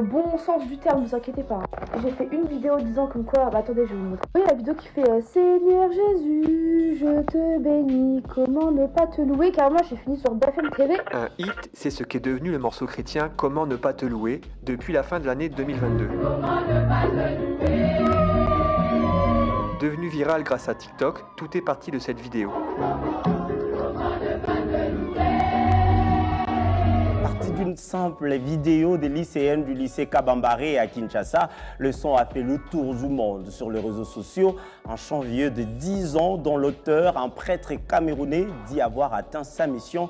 bon sens du terme, vous inquiétez pas. J'ai fait une vidéo disant comme quoi, bah attendez, je vais vous montrer. Vous voyez la vidéo qui fait Seigneur Jésus, je te bénis, comment ne pas te louer, car moi j'ai fini sur BFM TV. Un hit, c'est ce qu'est devenu le morceau chrétien Comment ne pas te louer depuis la fin de l'année 2022. Comment ne pas te louer? Devenu viral grâce à TikTok, tout est parti de cette vidéo. D'une simple vidéo des lycéennes du lycée Kabambaré à Kinshasa, le son a fait le tour du monde sur les réseaux sociaux. Un chant vieux de 10 ans dont l'auteur, un prêtre camerounais, dit avoir atteint sa mission.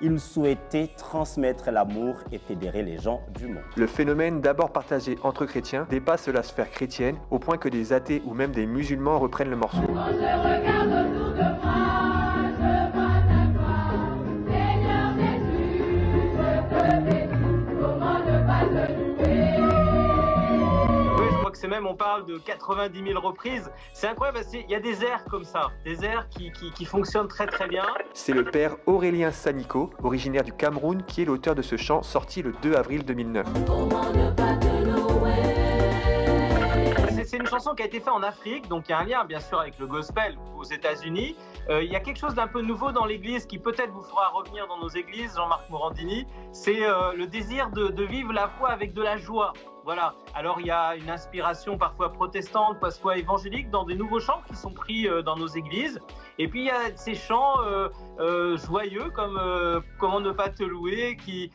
Il souhaitait transmettre l'amour et fédérer les gens du monde. Le phénomène, d'abord partagé entre chrétiens, dépasse la sphère chrétienne au point que des athées ou même des musulmans reprennent le morceau. Quand je regarde autour de moi, je vois ta gloire. Seigneur Jésus, je te bénis. Comment ne pas te louer? Oui, je crois que c'est même, on parle de 90 000 reprises. C'est incroyable, il y a des airs comme ça, des airs qui fonctionnent très très bien. C'est le père Aurélien Saniko, originaire du Cameroun, qui est l'auteur de ce chant sorti le 2 avril 2009. Comment ne pas te louer? C'est une chanson qui a été faite en Afrique, donc il y a un lien bien sûr avec le gospel aux États-Unis. Il y a quelque chose d'un peu nouveau dans l'église qui peut-être vous fera revenir dans nos églises, Jean-Marc Morandini, c'est le désir de vivre la foi avec de la joie. Voilà, alors il y a une inspiration parfois protestante, parfois évangélique dans des nouveaux chants qui sont pris dans nos églises. Et puis il y a ces chants joyeux comme Comment ne pas te louer, qui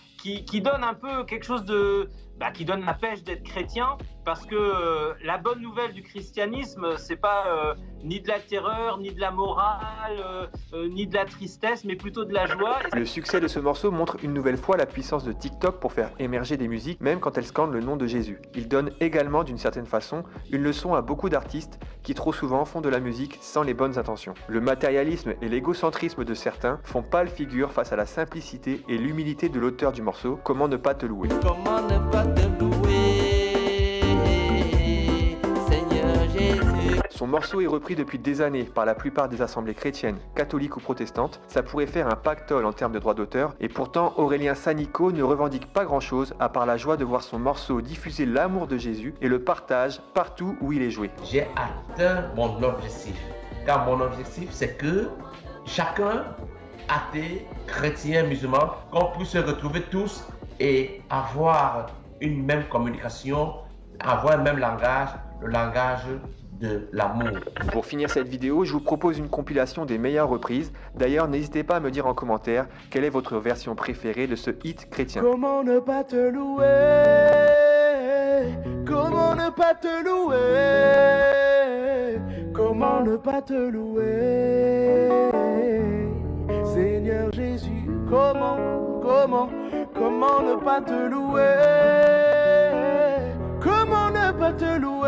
donnent un peu quelque chose de... qui donne la pêche d'être chrétien, parce que la bonne nouvelle du christianisme, c'est pas ni de la terreur, ni de la morale, ni de la tristesse, mais plutôt de la joie. Le succès de ce morceau montre une nouvelle fois la puissance de TikTok pour faire émerger des musiques, même quand elles scandent le nom de Jésus. Il donne également, d'une certaine façon, une leçon à beaucoup d'artistes qui trop souvent font de la musique sans les bonnes intentions. Le matérialisme et l'égocentrisme de certains font pâle figure face à la simplicité et l'humilité de l'auteur du morceau Comment ne pas te louer. Comment ne pas te louer, Seigneur Jésus. Son morceau est repris depuis des années par la plupart des assemblées chrétiennes, catholiques ou protestantes. Ça pourrait faire un pactole en termes de droits d'auteur, et pourtant Aurélien Saniko ne revendique pas grand-chose à part la joie de voir son morceau diffuser l'amour de Jésus et le partage partout où il est joué. J'ai atteint mon objectif, car mon objectif c'est que chacun, athée, chrétien, musulman, qu'on puisse se retrouver tous et avoir une même communication, avoir un même langage, le langage de l'amour. Pour finir cette vidéo, je vous propose une compilation des meilleures reprises. D'ailleurs, n'hésitez pas à me dire en commentaire quelle est votre version préférée de ce hit chrétien. Comment ne pas te louer? Comment ne pas te louer? Comment ne pas te louer? Seigneur Jésus, comment ne pas te louer? Comment ne pas te louer?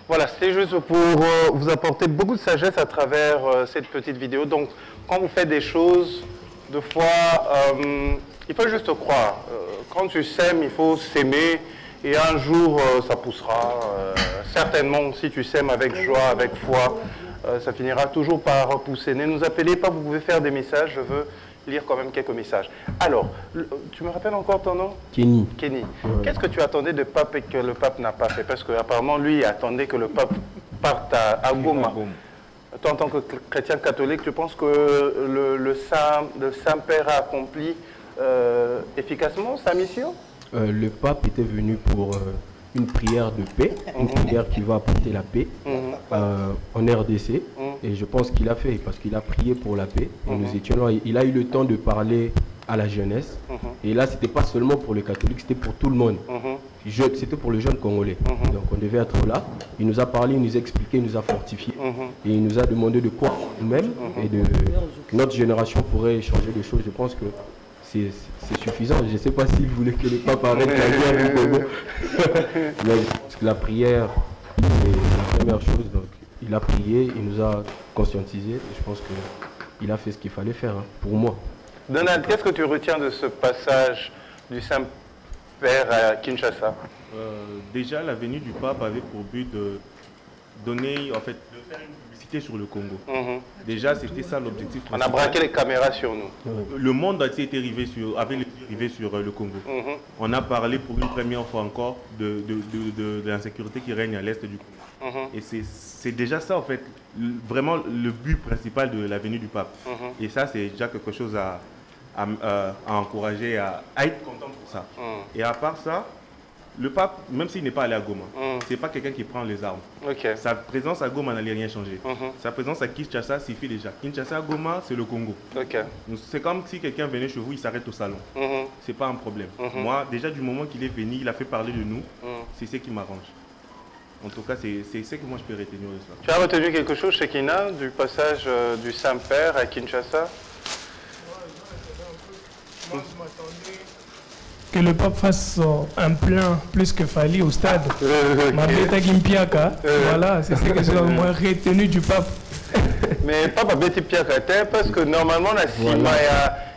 Voilà, c'était juste pour vous apporter beaucoup de sagesse à travers cette petite vidéo. Donc, quand vous faites des choses, deux fois, il faut juste croire. Quand tu sèmes, il faut s'aimer. Et un jour, ça poussera. Certainement, si tu sèmes avec joie, avec foi, ça finira toujours par pousser. Ne nous appelez pas, vous pouvez faire des messages. Je veux lire quand même quelques messages. Alors, tu me rappelles encore ton nom? Kenny. Kenny. Ouais. Qu'est-ce que tu attendais de pape et que le pape n'a pas fait? Parce qu'apparemment, lui, il attendait que le pape parte à Goma. Toi, en tant que chrétien catholique, tu penses que le Saint-Père a accompli efficacement sa mission? Le pape était venu pour une prière de paix, une prière qui va apporter la paix en RDC. Et je pense qu'il a fait, parce qu'il a prié pour la paix. Et nous étions là, il a eu le temps de parler à la jeunesse. Et là, c'était pas seulement pour les catholiques, c'était pour tout le monde. C'était pour les jeunes Congolais. Donc on devait être là. Il nous a parlé, il nous a expliqué, il nous a fortifié. Et il nous a demandé de quoi nous-mêmes et de notre génération pourrait changer les choses. Je pense que c'est suffisant. Je ne sais pas s'il voulait que le pape arrête la guerre ou comment. Mais parce que la prière, c'est la première chose. Donc, il a prié, il nous a conscientisés. Et je pense qu'il a fait ce qu'il fallait faire, pour moi. Donald, qu'est-ce que tu retiens de ce passage du Saint-Père à Kinshasa? Déjà, la venue du pape avait pour but de donner, en fait, de faire une publicité sur le Congo. Déjà, c'était ça l'objectif principal. On a braqué les caméras sur nous. Le monde avait rivé sur le Congo. On a parlé pour une première fois encore de l'insécurité qui règne à l'est du Congo. Et c'est déjà ça, en fait, vraiment le but principal de la venue du pape. Et ça, c'est déjà quelque chose à encourager, à être content pour ça. Et à part ça, le pape, même s'il n'est pas allé à Goma, c'est pas quelqu'un qui prend les armes. Sa présence à Goma n'allait rien changer. Sa présence à Kinshasa suffit déjà. Kinshasa, Goma, c'est le Congo. C'est comme si quelqu'un venait chez vous, il s'arrête au salon. C'est pas un problème. Moi, déjà du moment qu'il est venu, il a fait parler de nous, c'est ce qui m'arrange. En tout cas, c'est ce que moi je peux retenir de ça. Tu as retenu quelque chose, Shekina, du passage du Saint-Père à Kinshasa? Moi, je m'attendais que le pape fasse un plein plus que Fali au stade. Mabeta Gimpiaka, voilà, c'est ce que j'ai moins retenu du pape. Mais pas Mabeta Gimpiaka, parce que normalement, la Sima,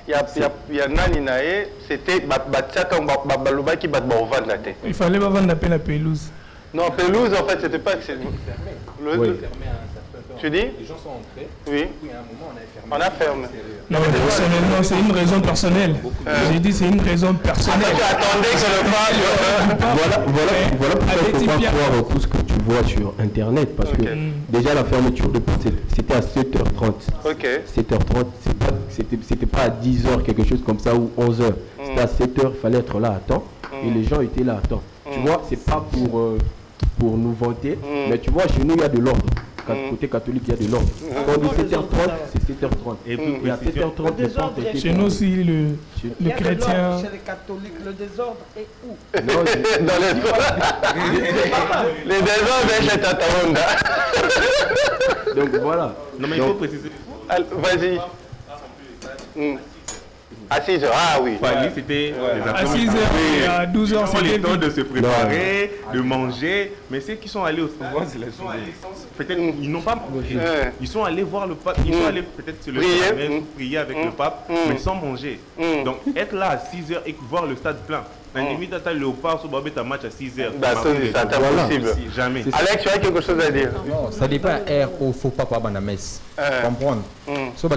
il y a Nani Nae, c'était Batiaka Babaloba qui bat Bovand la tête. Il fallait pas vendre la pelouse. Non, pelouse, en fait, c'était pas que c'est. Tu dis? Les gens sont entrés. Oui. Et à un moment, on a fermé. Non, mais personnellement, c'est une raison personnelle. J'ai dit c'est une raison personnelle. Tu attendais que le pape. Voilà pourquoi il ne faut pas croire tout ce que tu vois sur Internet. Parce que déjà, la fermeture de porte, c'était à 7h30. 7h30, c'était pas à 10h, quelque chose comme ça, ou 11h. C'était à 7h, il fallait être là à temps. Et les gens étaient là à temps. Tu vois, c'est pas pour nous vanter, mais tu vois, chez nous, il y a de l'ordre. Côté catholique, il y a de l'ordre. Quand on dit 7h30, c'est 7h30. Et à 7h30, les portes étaient chez nous aussi, le chrétien. Chez les catholiques, le désordre est où? Non, dans les désordres est chez Tataonda. Donc voilà. Non, mais il faut préciser. Vas-y. À 6h, ah oui. C'était à 6h et à 12h, c'était le temps de se préparer, de manger. Mais ceux qui sont allés au stade, peut-être ils n'ont pas mangé. Ils sont allés voir le pape, ils sont allés peut-être se lever, prier avec le pape, mais sans manger. Donc être là à 6h et voir le stade plein. La limite à Léopard, sur un match à 6h. C'est impossible. Jamais. Alex, tu as quelque chose à dire? Non, ça dépend au faut pas à la messe. Comprendre. Si tu as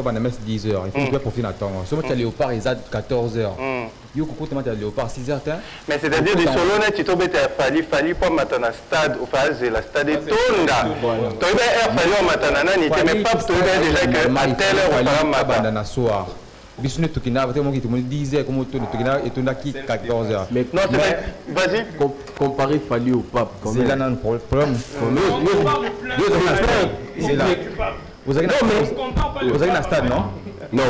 à la messe 10h, il faut profiter d'un temps. Si tu as Léopard, il 14h. Il faut que tu as Léopard 6h. Mais c'est-à-dire, du solo, tu as fallu pas maintenant stade, au phase, la stade est tonda. Tu as fallu maintenant, mais pas déjà que à telle heure, on va matin. Bisous Tukina, vous avez dit 10h comme Tukina et Tunaki 14h. Mais vas-y. Comparer Fali au pape. C'est là un problème. C'est là. Vous avez un stade, non? Non,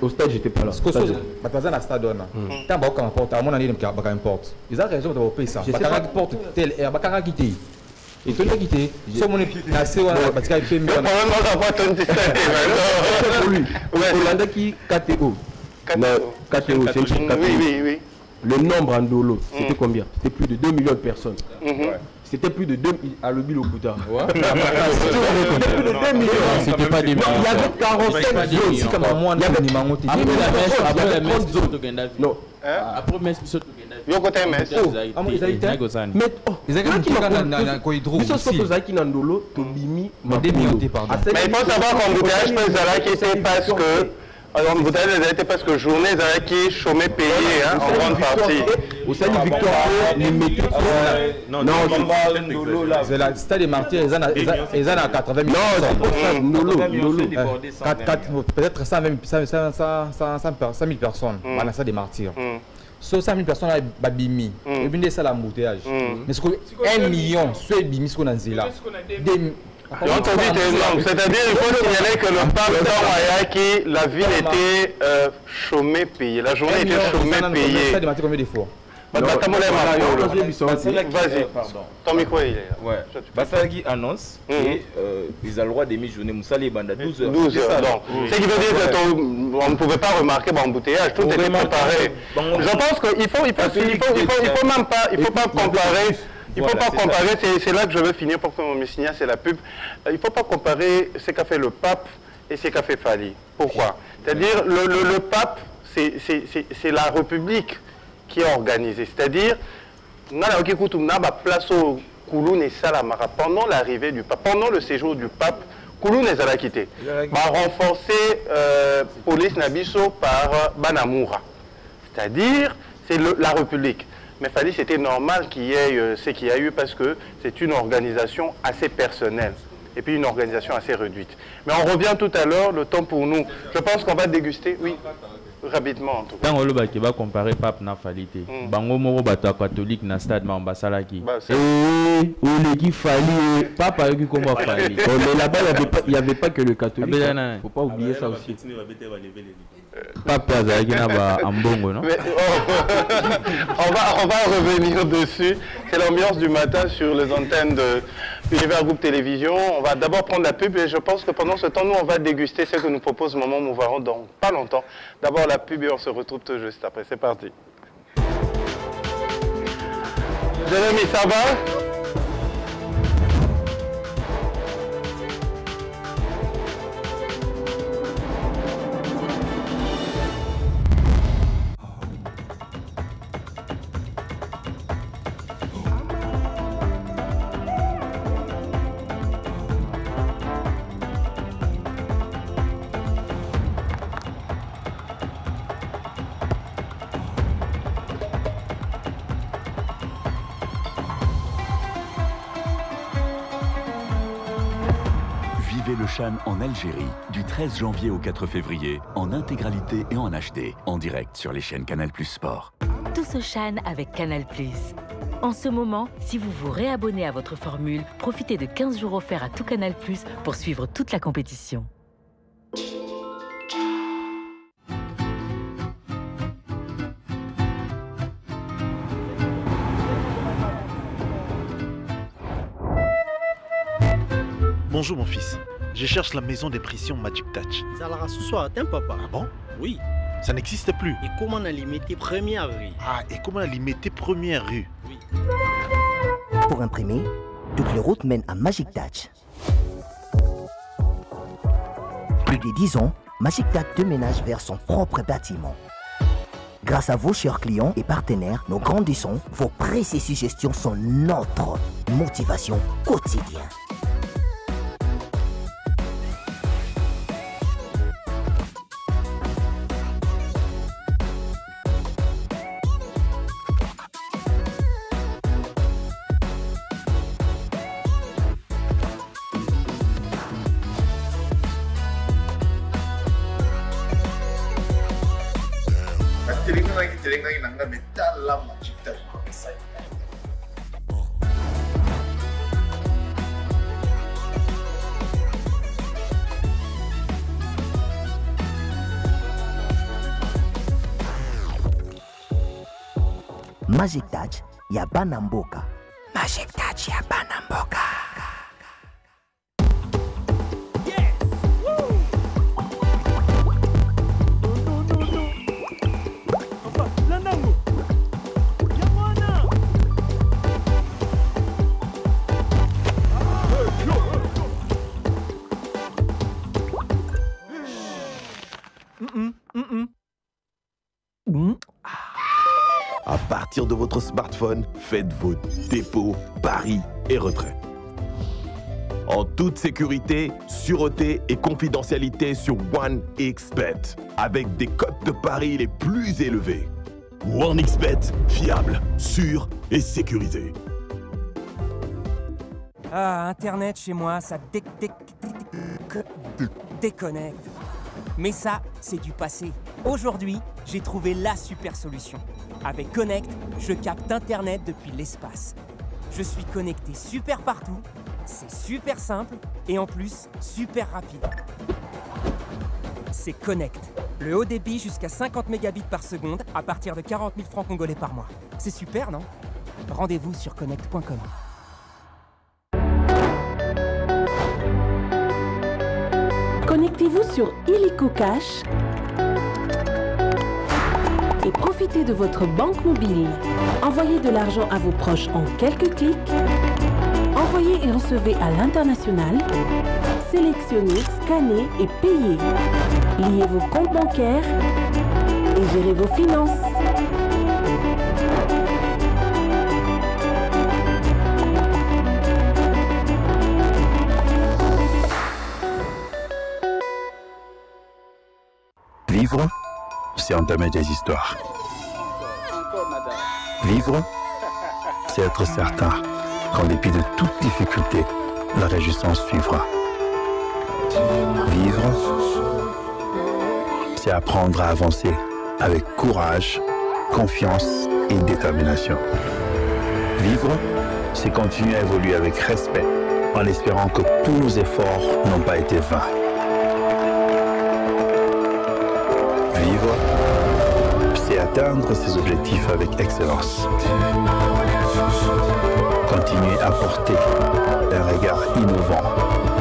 au stade, j'étais pas là. Ce que c'est un stade, tu as un porte, à mon avis, il y a un porte. Ils ont raison de payer ça. Il y a un porte, tel air, il y a un quitté. Et tout le monde quitté. Sauf mon assez parce qu'il fait mieux. Hollanda qui KTO. KTO, c'est une chaîne KTO. Oui. Le nombre en dolo, c'était combien? C'était plus de 2 millions de personnes. C'était plus de 2 à l'Obi Lokuta. C'était pas des millions. Il y avait 45 zones. C'est comme moi, il y avait après la messe, non. Après messe, Yo côté messe. Mais ils ont il faut savoir qu'embouteillage parce que alors, vous avez été parce que journée qui chômé payé en grande partie. Au sein du Victoire, les mettez non, c'est la stade des martyrs, ils en ont 80 000 personnes. Peut-être 100 000 personnes dans la stade des martyrs. 100 000 personnes à Babimi. Et bien, c'est l'embouteillage. Mais 1 million, c'est Bimi, ce qu'on a dit là. C'est-à-dire, il faut signaler que le pape d'Awayaki, la ville était chômée, payée. La journée était chômée, payée. Ça a demandé combien de fois? Vas-y, ton micro est là. Ouais. Basalagi annonce et ils ont le droit d'émettre journée Moussali Banda 12 heures. 12 heures, donc. Ce qui veut dire qu'on ne pouvait pas remarquer l'embouteillage, tout était préparé. Je pense qu'il faut même pas, il faut pas comparer. Il ne faut pas comparer, c'est là que je veux finir pour que mon signal, c'est la pub. Il ne faut pas comparer ce qu'a fait le pape et ce qu'a fait Fali. Pourquoi? C'est-à-dire, le pape, c'est la République qui est organisée. C'est-à-dire, pendant l'arrivée du pape, pendant le séjour du pape, Kouloun les a quittés. Renforcer police Nabiso par Banamoura. C'est-à-dire, c'est la République. Mais Fali, c'était normal qu'il y ait ce qu'il y a eu parce que c'est une organisation assez personnelle et puis une organisation assez réduite. Mais on revient tout à l'heure, le temps pour nous. Je pense qu'on va déguster, oui, rapidement en tout cas. Quand on va comparer Pape na Fali, Bango Moro Bata catholique na stade Mambasalaki. Et qui Fali, Pape a eu comment Fali. Mais là-bas, il n'y avait pas que le catholique. Il ne faut pas oublier ça aussi. Pape Azagina Ambongo, non? On va revenir dessus. C'est l'ambiance du matin sur les antennes de Univers Groupe Télévision. On va d'abord prendre la pub et je pense que pendant ce temps, nous, on va déguster ce que nous propose Maman Mouvaron dans pas longtemps. D'abord la pub et on se retrouve tout juste après. C'est parti. Jérémy, ça va? Le Chan en Algérie, du 13 janvier au 4 février, en intégralité et en HD, en direct sur les chaînes Canal+ Sport. Tous au Chan avec Canal+. En ce moment, si vous vous réabonnez à votre formule, profitez de 15 jours offerts à tout Canal+ pour suivre toute la compétition. Bonjour mon fils. Je cherche la maison des pressions Magic Touch. Zalara ce soir, t'aimes papa? Ah bon? Oui. Ça n'existe plus. Et comment on a limité première rue? Ah, et comment on a limité première rue? Oui. Pour imprimer, toutes les routes mènent à Magic Touch. Plus de 10 ans, Magic Touch déménage vers son propre bâtiment. Grâce à vos chers clients et partenaires, nous grandissons. Vos précieuses suggestions sont notre motivation quotidienne. Magic Touch ya Banamboka. Magic Touch ya Banamboka. À partir de votre smartphone, faites vos dépôts, paris et retraits. En toute sécurité, sûreté et confidentialité sur OneXBet, avec des cotes de paris les plus élevés. OneXBet, fiable, sûr et sécurisé. Ah, Internet chez moi, ça déconnecte. Mais ça, c'est du passé. Aujourd'hui, j'ai trouvé la super solution. Avec Connect, je capte Internet depuis l'espace. Je suis connecté super partout, c'est super simple et en plus super rapide. C'est Connect, le haut débit jusqu'à 50 mégabits par seconde à partir de 40 000 francs congolais par mois. C'est super, non? Rendez-vous sur connect.com. Connectez-vous sur Illico Cash et profitez de votre banque mobile. Envoyez de l'argent à vos proches en quelques clics. Envoyez et recevez à l'international. Sélectionnez, scannez et payez. Liez vos comptes bancaires et gérez vos finances. Vivre, c'est entamer des histoires. Vivre, c'est être certain qu'en dépit de toute difficulté, la réjouissance suivra. Vivre, c'est apprendre à avancer avec courage, confiance et détermination. Vivre, c'est continuer à évoluer avec respect en espérant que tous nos efforts n'ont pas été vains. Vivre, c'est atteindre ses objectifs avec excellence. Continuer à porter un regard innovant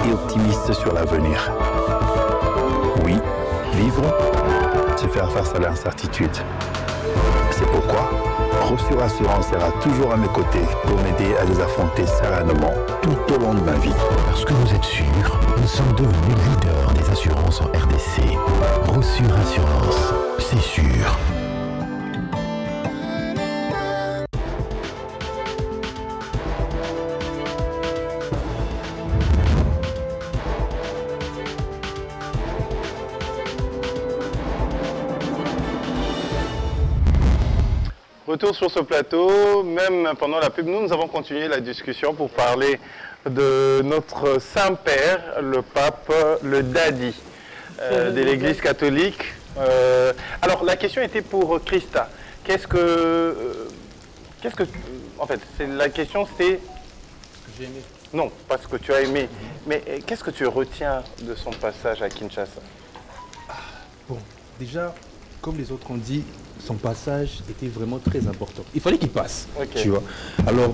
et optimiste sur l'avenir. Oui, vivre, c'est faire face à l'incertitude. C'est pourquoi Rossure Assurance sera toujours à mes côtés pour m'aider à les affronter sereinement tout au long de ma vie. Parce que vous êtes sûr, nous sommes devenus leaders des assurances en RDC. Rossure Assurance, c'est sûr. Retour sur ce plateau, même pendant la pub, nous avons continué la discussion pour parler de notre Saint-Père, le pape, le Daddy de l'Église catholique. Alors la question était pour Christa. En fait, la question c'était... J'ai aimé. Non, pas ce que tu as aimé, mais qu'est-ce que tu retiens de son passage à Kinshasa? Bon, déjà, comme les autres ont dit, son passage était vraiment très important. Il fallait qu'il passe, tu vois. Alors,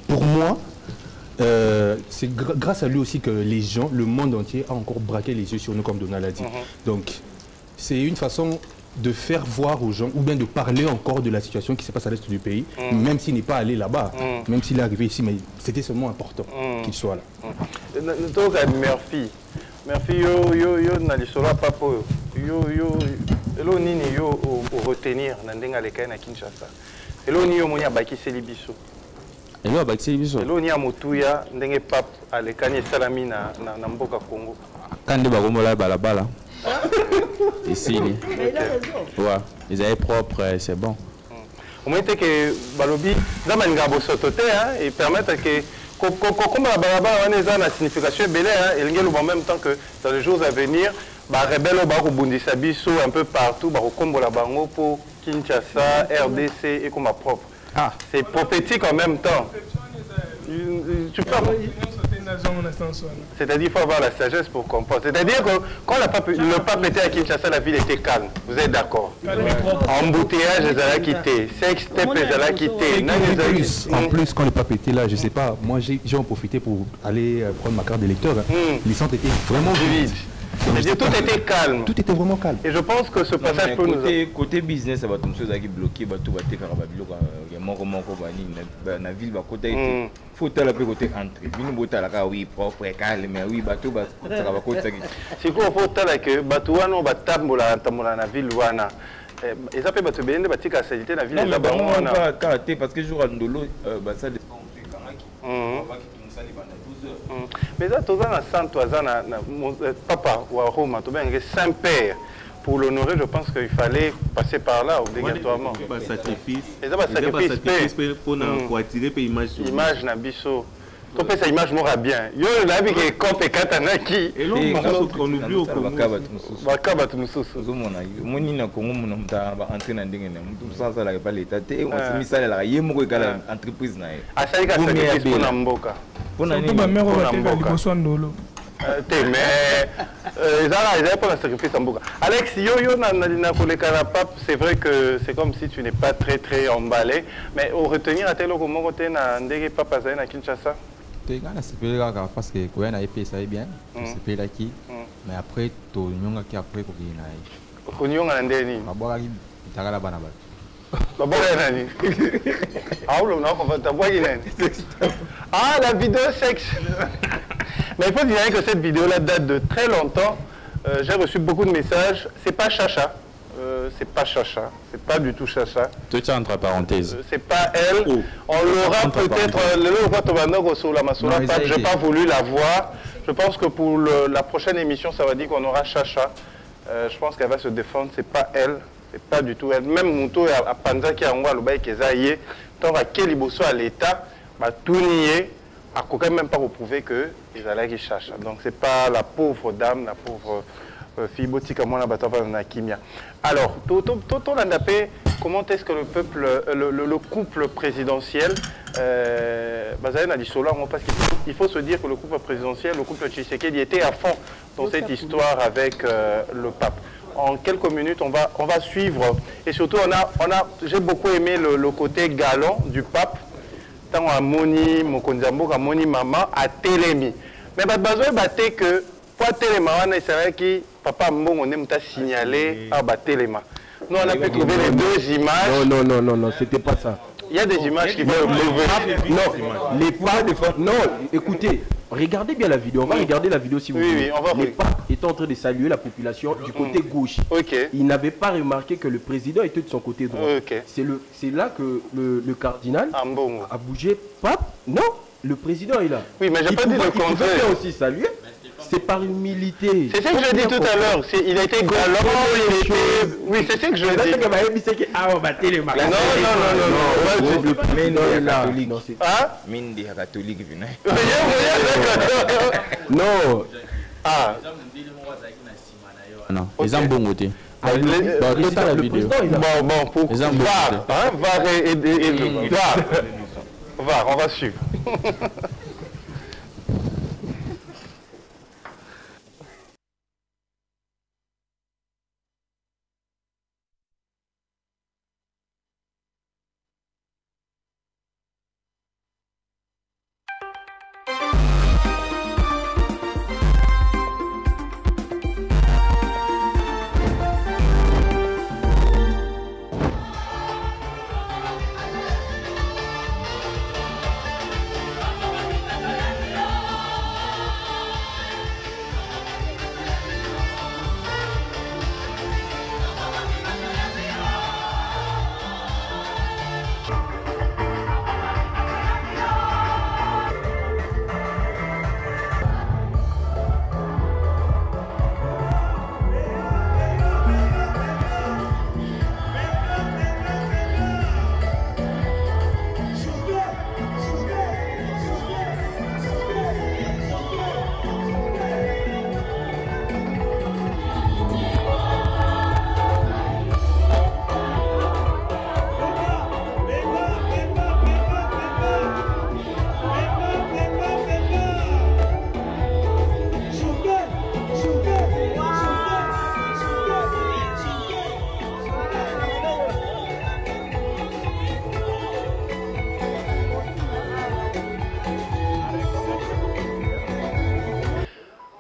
pour moi, c'est grâce à lui aussi que les gens, le monde entier a encore braqué les yeux sur nous, comme Donald a dit. Donc, c'est une façon de faire voir aux gens, ou bien de parler encore de la situation qui se passe à l'est du pays, même s'il n'est pas allé là-bas, même s'il est arrivé ici, mais c'était seulement important qu'il soit là. Murphy, yo nalisolo papo yo elo nini yo retenir na ndenga lekai na Kinshasa. Elo ni yo monia bakiseli biso. Elo bakiseli biso. Elo ni amotuya ndenge pap alekani salami na mboka Congo. Kande bakomola balabala. Ici. Mais il a raison. Ouais, ils avaient propre, c'est bon. Au moins que balobi zamanga bosotote et permettre que comme la balabala on a la signification belé et en même temps que dans les jours à venir ba rebelle ba ko bundisa biso un peu partout ba ko kombola bango pour Kinshasa, RDC et comme propre. Ah, c'est prophétique en même temps. Tu peux c'est-à-dire qu'il faut avoir la sagesse pour comprendre. C'est-à-dire que quand le pape était à Kinshasa, la ville était calme. Vous êtes d'accord? Embouteillage, les a quitté. Sextep, les a quitté. En plus, quand le pape était là, je ne sais pas, moi j'ai en profité pour aller prendre ma carte d'électeur. Les centres étaient vraiment vides. C'est-à-dire tout était calme. Tout était vraiment calme. Et je pense que ce passage peut nous... Côté business, ça va tomber qui bloqué, tout va faire la ville, côté faut la côté entrée. Oui, propre, calme, mais oui, bateau, ça va côté. C'est quoi, faut que bateau, on va tambola la ville, wana. Et ça peut être bien de bâtir la sanité la ville. Non, mais on va caractérer parce que je joue à Ndolo, ça dépend mais ça, tu as papa ou à Rome, tu as Saint-Père. Pour l'honorer, je pense qu'il fallait passer par là obligatoirement. Sacrifice. Et ça, sacrifice pour attirer l'image. Image Nabiso. Tu peux cette image m'aura bien. Yo, là, il y a Cop et Katanaki. Et l'autre, on oublie au Congo. Bakaba Tumususu. Moni na Congo, mon homme t'a entré dans des tout ça, ça n'a pas l'état. On s'est mis ça là, il y a une entreprise. Ah, ça y est, c'est pour Namboka. Surtout ma mère va faire des poissons d'eau. Mais ils n'avaient pas la sacrifice en Boka. Alex, c'est vrai que c'est comme si tu n'es pas très emballé. Mais au retenir à tel moment, tu n'as pas passé à Kinshasa. Parce que quand on a fait ça bien, c'est fait là qui. Mais après, tu as qui après pour qu'il y ait. Tu as fait ah, la vidéo sexe. Mais il faut dire que cette vidéo-là date de très longtemps. J'ai reçu beaucoup de messages. C'est pas Chacha. C'est pas Chacha. C'est pas du tout Chacha. Tout ça entre parenthèses. C'est pas elle. On l'aura peut-être. Je n'ai pas voulu la voir. Je pense que pour la prochaine émission, ça va dire qu'on aura Chacha. Je pense qu'elle va se défendre. C'est pas elle. C'est pas du tout elle. Même Mouto à Panza qui a envoyé le bail Kezaïe, tant à quel ibosso à l'État, tout nier, à quand même pas reprouver que les allaient cherchent. Donc c'est pas la pauvre dame, la pauvre fille botique à moi la bataille dans Kimia. Alors, Toto Landapé, comment est-ce que le peuple, le couple présidentiel, Bazaïen a dit cela, parce qu'il faut se dire que le couple présidentiel, le couple Tshisekedi était à fond dans cette histoire avec le pape. En quelques minutes, on va suivre. Et surtout, j'ai beaucoup aimé le côté galant du pape. Tant à Moni, Mokonzambo, à Moni Maman, à Télémi. Mais besoin de que pour Téléma, c'est vrai que papa Mbon, on aime signaler à Téléma. Nous, on a pu trouver les deux images. Non, c'était pas ça. Il y a des images qui vont non, les papes. Non, écoutez, regardez bien la vidéo. On va regarder la vidéo si vous voulez. Les papes étaient en train de saluer la population du côté gauche. Ils n'avaient pas remarqué que le président était de son côté droit. C'est là que le cardinal a bougé. Pape, non, le président est là. Oui, mais j'ai pas dit le contraire. Il pouvait aussi saluer. C'est par humilité. C'est ce que je dis tout à l'heure. Il a été galant, il était... Oui, c'est ce que je dis. Non. Non. Ah. Non, ils ont bon côté. La vidéo. Bon, pour VAR aider le VAR, on va suivre.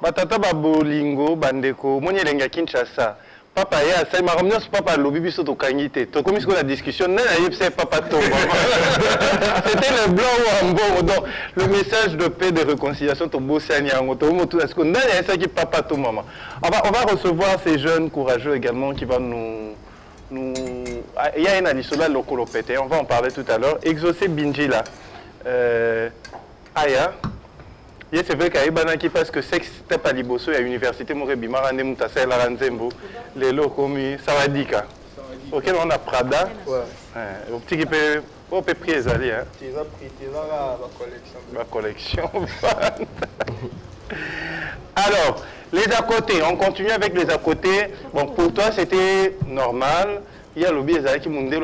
Batata babolingo bandeko moni elenga Kinshasa papa ya sai makamnya papa lobi biso to kangite to komi ko la discussion na yebse papa to c'était le blanc ou en bon donc le message de paix de réconciliation to bosani yango to moto est-ce que na ya qui papa to maman on va recevoir ces jeunes courageux également qui vont nous il y a une alisola lokolo pété on va en parler tout à l'heure Exaucé Binjila Aya. Yes, c'est vrai qu'il y a qui parce que sexe tape à Liboso et à l'université Morebimara Nemutasa la Ranzembo, les lots commis Sawadika. Auquel on a Prada, au petit qui peut On peut prier Zali, hein. Tu as pris la collection. Alors, les à côté, on continue avec les à côté. Bon, pour toi, c'était normal. Il y a l'objet qui m'a dit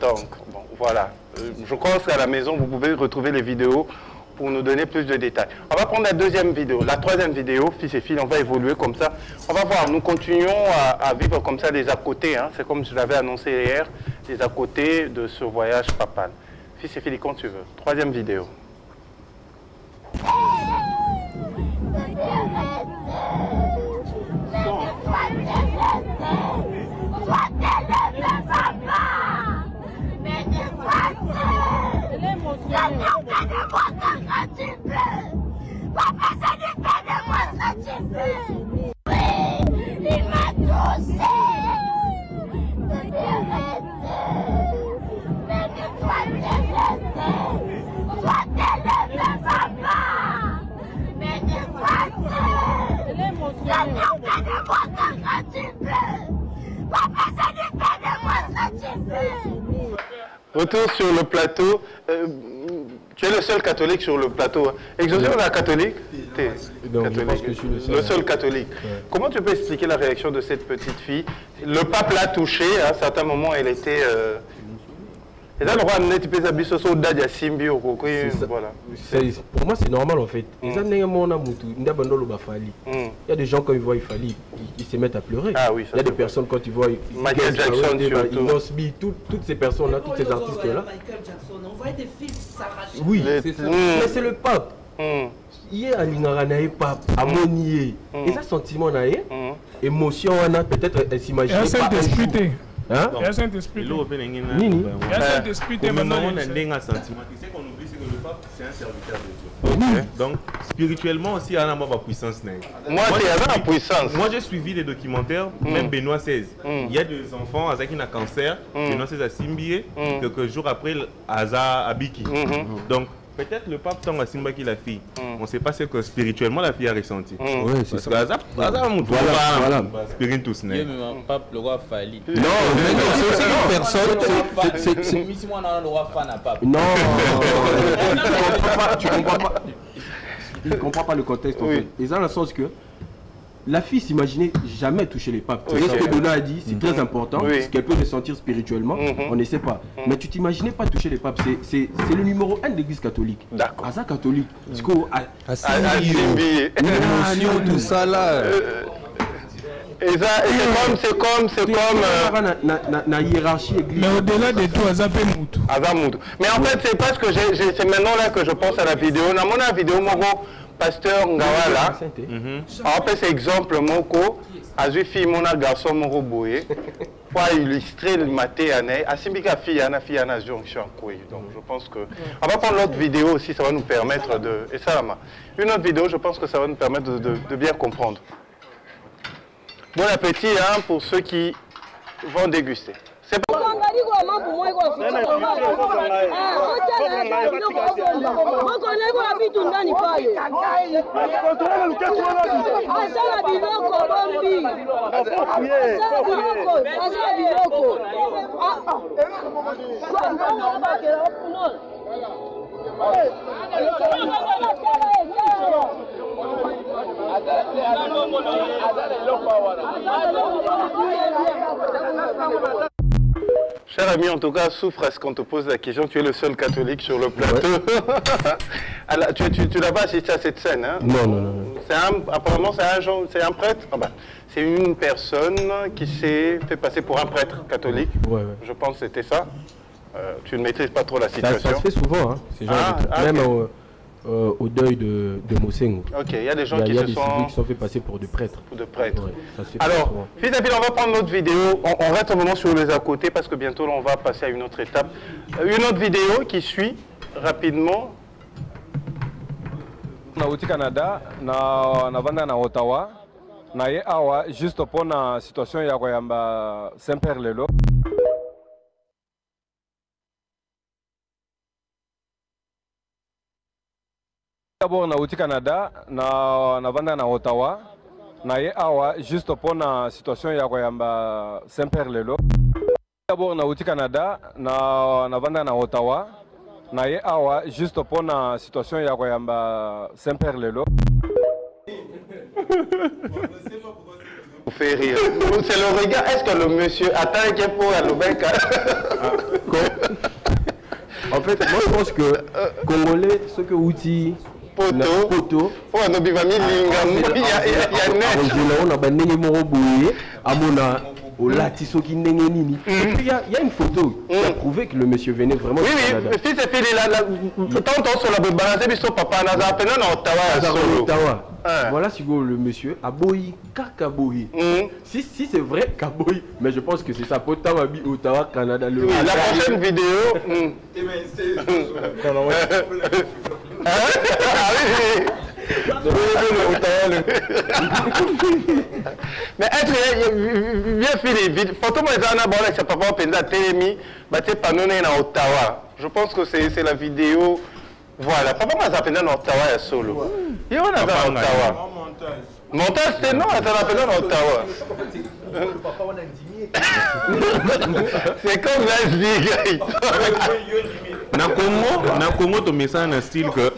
donc, bon, voilà. Je pense qu'à la maison, vous pouvez retrouver les vidéos pour nous donner plus de détails. On va prendre la deuxième vidéo. La troisième vidéo, fils et filles, on va évoluer comme ça. On va voir, nous continuons à vivre comme ça les à côté. Hein. C'est comme je l'avais annoncé hier, les à côté de ce voyage papal. Fils et filles, quand tu veux. Troisième vidéo. Il m'a touché. Mais ne sois blessé. Sois délivré, papa. Mais ne sois Seigneur, donne-moi ta gratuité. Papa, Seigneur, donne-moi ta gratuité. Retour sur le plateau. Tu es le seul catholique sur le plateau. Exaucé, on est catholique? Donc, je pense que je suis le seul catholique. Ouais. Comment tu peux expliquer la réaction de cette petite fille? Le pape l'a touchée, à un certain moment, elle était... Pour moi, c'est normal en fait. Il y a des gens, quand ils voient il fallait, ils se mettent à pleurer. Ah, oui, il y a des personnes, quand ils voient Michael Jackson, toutes ces personnes-là, tous ces artistes-là. Michael Jackson, on voit des films s'arracher. Oui, c'est ça. Mais c'est le pape. Hier, à l'Ingaranaï, pape, à Monier. Et ça, sentiment, émotion, peut-être, elle s'imagine pas. Hein? Il y a Saint-Esprit. Il y a Saint-Esprit. Maintenant, on a un sentiment. Tu sais qu'on oublie, c'est que le pape, c'est un serviteur de Dieu. Okay. Donc, spirituellement aussi, il y a une puissance. Moi, il y a une puissance. Moi, j'ai suivi les documentaires, même Benoît XVI. Il y a des enfants avec un cancer. Benoît XVI a Simbié. Quelques jours après, Aza a Biki. Donc, peut-être le pape tant à Simba qui la fille. On ne sait pas ce que spirituellement la fille a ressenti. Oui, c'est ça. Voilà. Spiritus. Le pape, le roi Fali. Non, c'est une personne. C'est le roi Fana pape. Non, tu comprends pas. Il ne comprend pas le contexte en fait. Et ça, dans le sens que la fille s'imaginait jamais toucher les papes. C'est ce que Dona a dit, c'est très important, ce qu'elle peut ressentir spirituellement, on ne sait pas. Mais tu t'imaginais pas toucher les papes, c'est le numéro 1 de l'église catholique. D'accord. À ça catholique. L'émotion, tout ça là. Et c'est comme la hiérarchie église. Mais au-delà de tout, Azamoudou. Mais en fait, c'est parce que c'est maintenant là que je pense à la vidéo. Dans mon vidéo, pasteur Ngawala, en fait, c'est exemple, Moko, Azui fille, mon garçon, Moko Boye, pour illustrer le maté, Asimbika fille, Ana jonction. Donc, je pense que. On va prendre l'autre vidéo aussi, ça va nous permettre de. Et ça, une autre vidéo, je pense que ça va nous permettre de bien comprendre. Bon appétit hein, pour ceux qui vont déguster. C'est bon. Cher ami, en tout cas, souffre à ce qu'on te pose la question. Tu es le seul catholique sur le plateau. Alors, tu n'as pas assisté à cette scène, hein? Non. Apparemment, c'est un prêtre. Ah ben, c'est une personne qui s'est fait passer pour un prêtre catholique. Ouais. Je pense que c'était ça. Tu ne maîtrises pas trop la situation. Ça se fait souvent, hein, ces gens même au deuil de Mosengo. Ok, il y a des gens qui se sont fait passer pour des prêtres. Ouais, alors, fils à fils, on va prendre notre vidéo. On reste un moment sur les à côté parce que bientôt on va passer à une autre étape. Une autre vidéo qui suit rapidement. Au Canada, na vanda na Ottawa, na ye awa juste pour la situation ya koyamba Saint-Père lelo. D'abord na au Canada, na vanda na Ottawa, na ye awa juste pour la situation ya koyamba Saint-Père lelo. D'abord na uti Canada na vanda na Ottawa na ye awa juste pour la situation ya koyamba Saint-Père lelo. Vous fait rire. C'est le regard. Est-ce que le monsieur attend qu'il pour le bec? En fait, moi je pense que Congolais, ce que outil poto, pour un obivami lingam, il y a on a banné moro bouillé, amona au latiso qui n'est nini. Il y a une photo qui a prouvé que le monsieur venait vraiment. Oui, oui, fils et fille là, tant sur la balancer biso papa na za pena na Ottawa. Voilà si le monsieur a boyi kakaboyi. Si c'est vrai kaboyi, mais je pense que c'est ça pota mabi Ottawa Canada le. La prochaine vidéo. Mais être bien fini, photo moi ça bon c'est papa penza télémi, baté panone na Ottawa. Je pense que c'est la vidéo. Voilà, papa moi ça penza na Ottawa ya solo. Il on a dans Ottawa. Montage c'est non, ça la penza na Ottawa. C'est comme là je dis. Na Congo to message na style que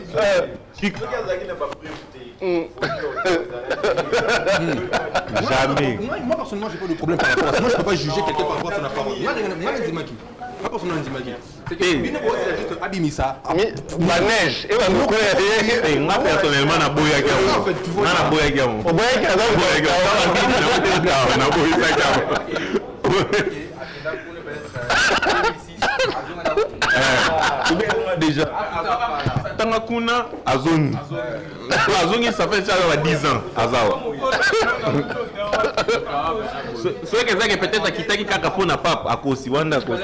jamais. Moi personnellement j'ai pas de problème par rapport à ça. Moi je peux pas juger quelqu'un par rapport à son apparence. Moi personnellement c'est que une fois c'est juste abimisa. Manège. Et moi personnellement na boya gamo. Na boya gamo. Boya gamo. Na boya gamo. Déjà. Tanakuna Azon. Azon ça fait ça à 10 ans. Azawa. C'est que ça que peut-être akitaki kaka pona pap akosi wanda akosi.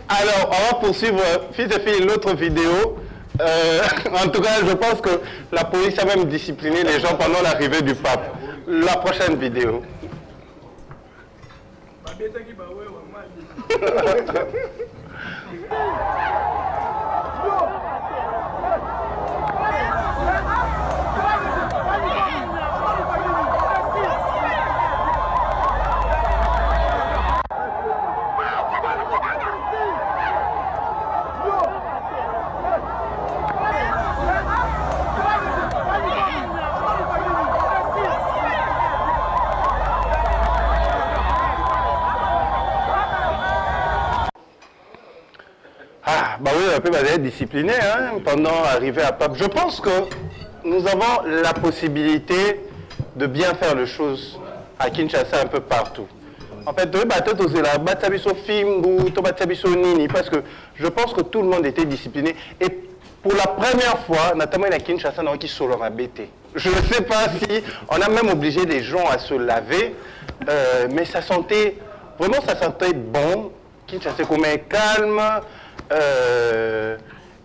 Alors, on va poursuivre, fils et filles, l'autre vidéo. En tout cas, je pense que la police a même discipliné les gens pendant l'arrivée du pape. La prochaine vidéo. Bah oui, un peu discipliné hein, pendant l'arrivée à Pape. Je pense que nous avons la possibilité de bien faire les choses à Kinshasa un peu partout. En fait, parce que je pense que tout le monde était discipliné. Et pour la première fois, notamment à Kinshasa, on a qui solo BT. Je ne sais pas si on a même obligé les gens à se laver, mais ça sentait vraiment bon. Kinshasa comme calme.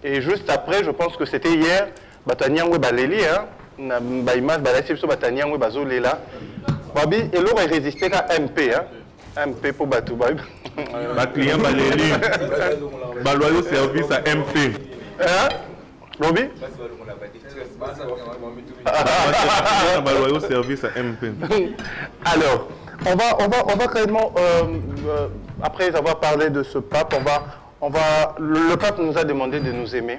Et juste après, je pense que c'était hier, Bataniangwe Baleli, na image balasi biso Bataniangwe bazolela. Babi et l'autre est résisté à MP MP pour Batou Babi. Ba client Baleli. Ba loyau service à MP. Babi Ba loyau service à MP. Alors, on va carrément après avoir parlé de ce pape, le pape nous a demandé de nous aimer.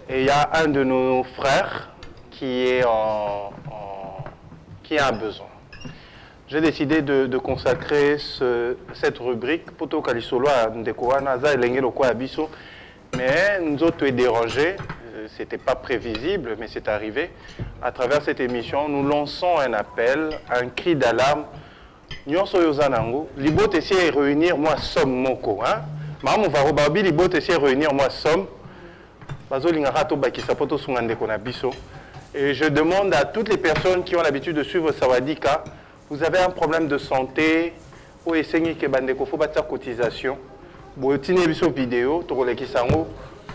Et il y a un de nos frères qui a un besoin. J'ai décidé de consacrer cette rubrique pour tout Kalisolo à Ndekouana, mais nous autres est dérangés. C'était pas prévisible, mais c'est arrivé. À travers cette émission, nous lançons un appel, un cri d'alarme. Nous sommes Libot essayer de réunir moi somme moko, hein. Maman va rebabi Libot essayer de réunir moi somme. Et je demande à toutes les personnes qui ont l'habitude de suivre Sawadika, vous avez un problème de santé, ou essayez que bandeko faut battre cotisation. Boutine biso vidéo, tokole kisango,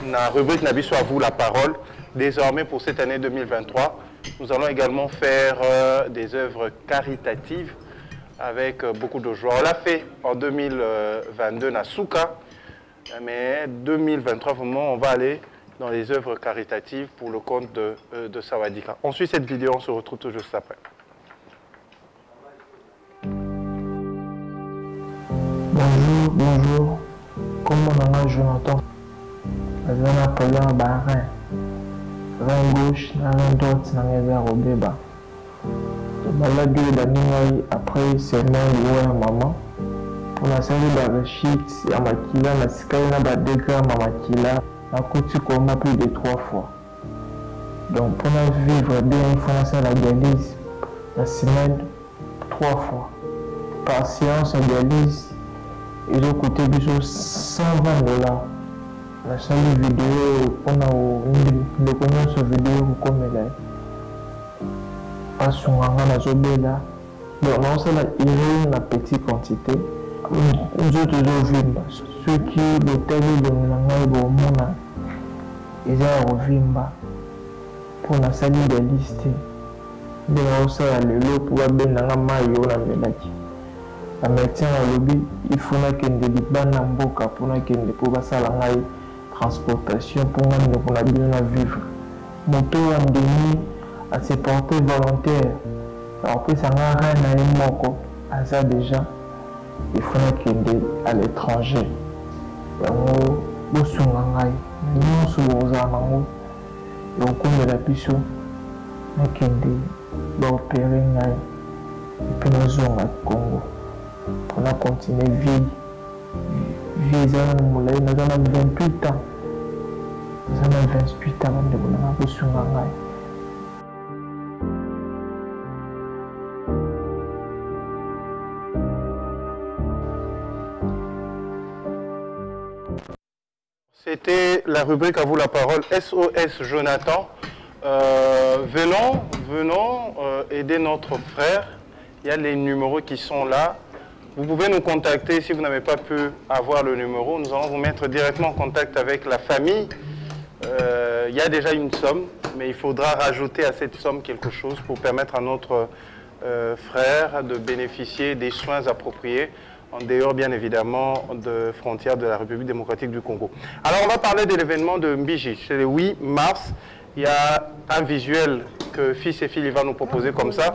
na rubrique na biso à vous la parole. Désormais pour cette année 2023, nous allons également faire des œuvres caritatives avec beaucoup de joie. On l'a fait en 2022 na Souka, mais 2023 vraiment on va aller dans les œuvres caritatives pour le compte de Sawadika. On suit cette vidéo, on se retrouve tout juste après. Bonjour. Comment on a Jonathan? Je m'appelle Barin. Rein gauche, rein droite, rein Robeba. Je m'appelle Daniel après seulement le maman. Pour la série d'Arachit, il y a Makila, la Skyna, la 2 grammes à Makila, la couture qu'on a plus de 3 fois. Donc pour vivre bien, il faut faire la dialyse la semaine 3 fois. Par séance de dialyse, il a coûté plus de 120 $. La seule vidéo, on a une connaissance vidéo comme elle est. Pas sur un zobela. Donc on sait la petite quantité. Nous autres vimba. Ceux qui l'hôtel de Moulangaïbo Mona, ils ont vimba pour la salle de liste. Mais on sait le lot pour bien la maillot la melaki. La médecin a lobby, il faut que des libans en boca pour que des pour la transportation pour la bien vivre. Moto en demi à se porter volontaire. Alors que ça n'a rien à moko à ça déjà. Il faut qu'il y ait à l'étranger. Il faut que opérer et puis nous sommes au Congo. On a continué vie. Nous avons 28 ans. Nous avons 28 ans de nous. C'était la rubrique à vous la parole, SOS Jonathan. Venons aider notre frère. Il y a les numéros qui sont là. Vous pouvez nous contacter si vous n'avez pas pu avoir le numéro. Nous allons vous mettre directement en contact avec la famille. Il y a déjà une somme, mais il faudra rajouter à cette somme quelque chose pour permettre à notre frère de bénéficier des soins appropriés en dehors bien évidemment de frontières de la République démocratique du Congo. Alors on va parler de l'événement de Mbiji. C'est le 8 mars. Il y a un visuel que Fils et Phil va nous proposer comme ça.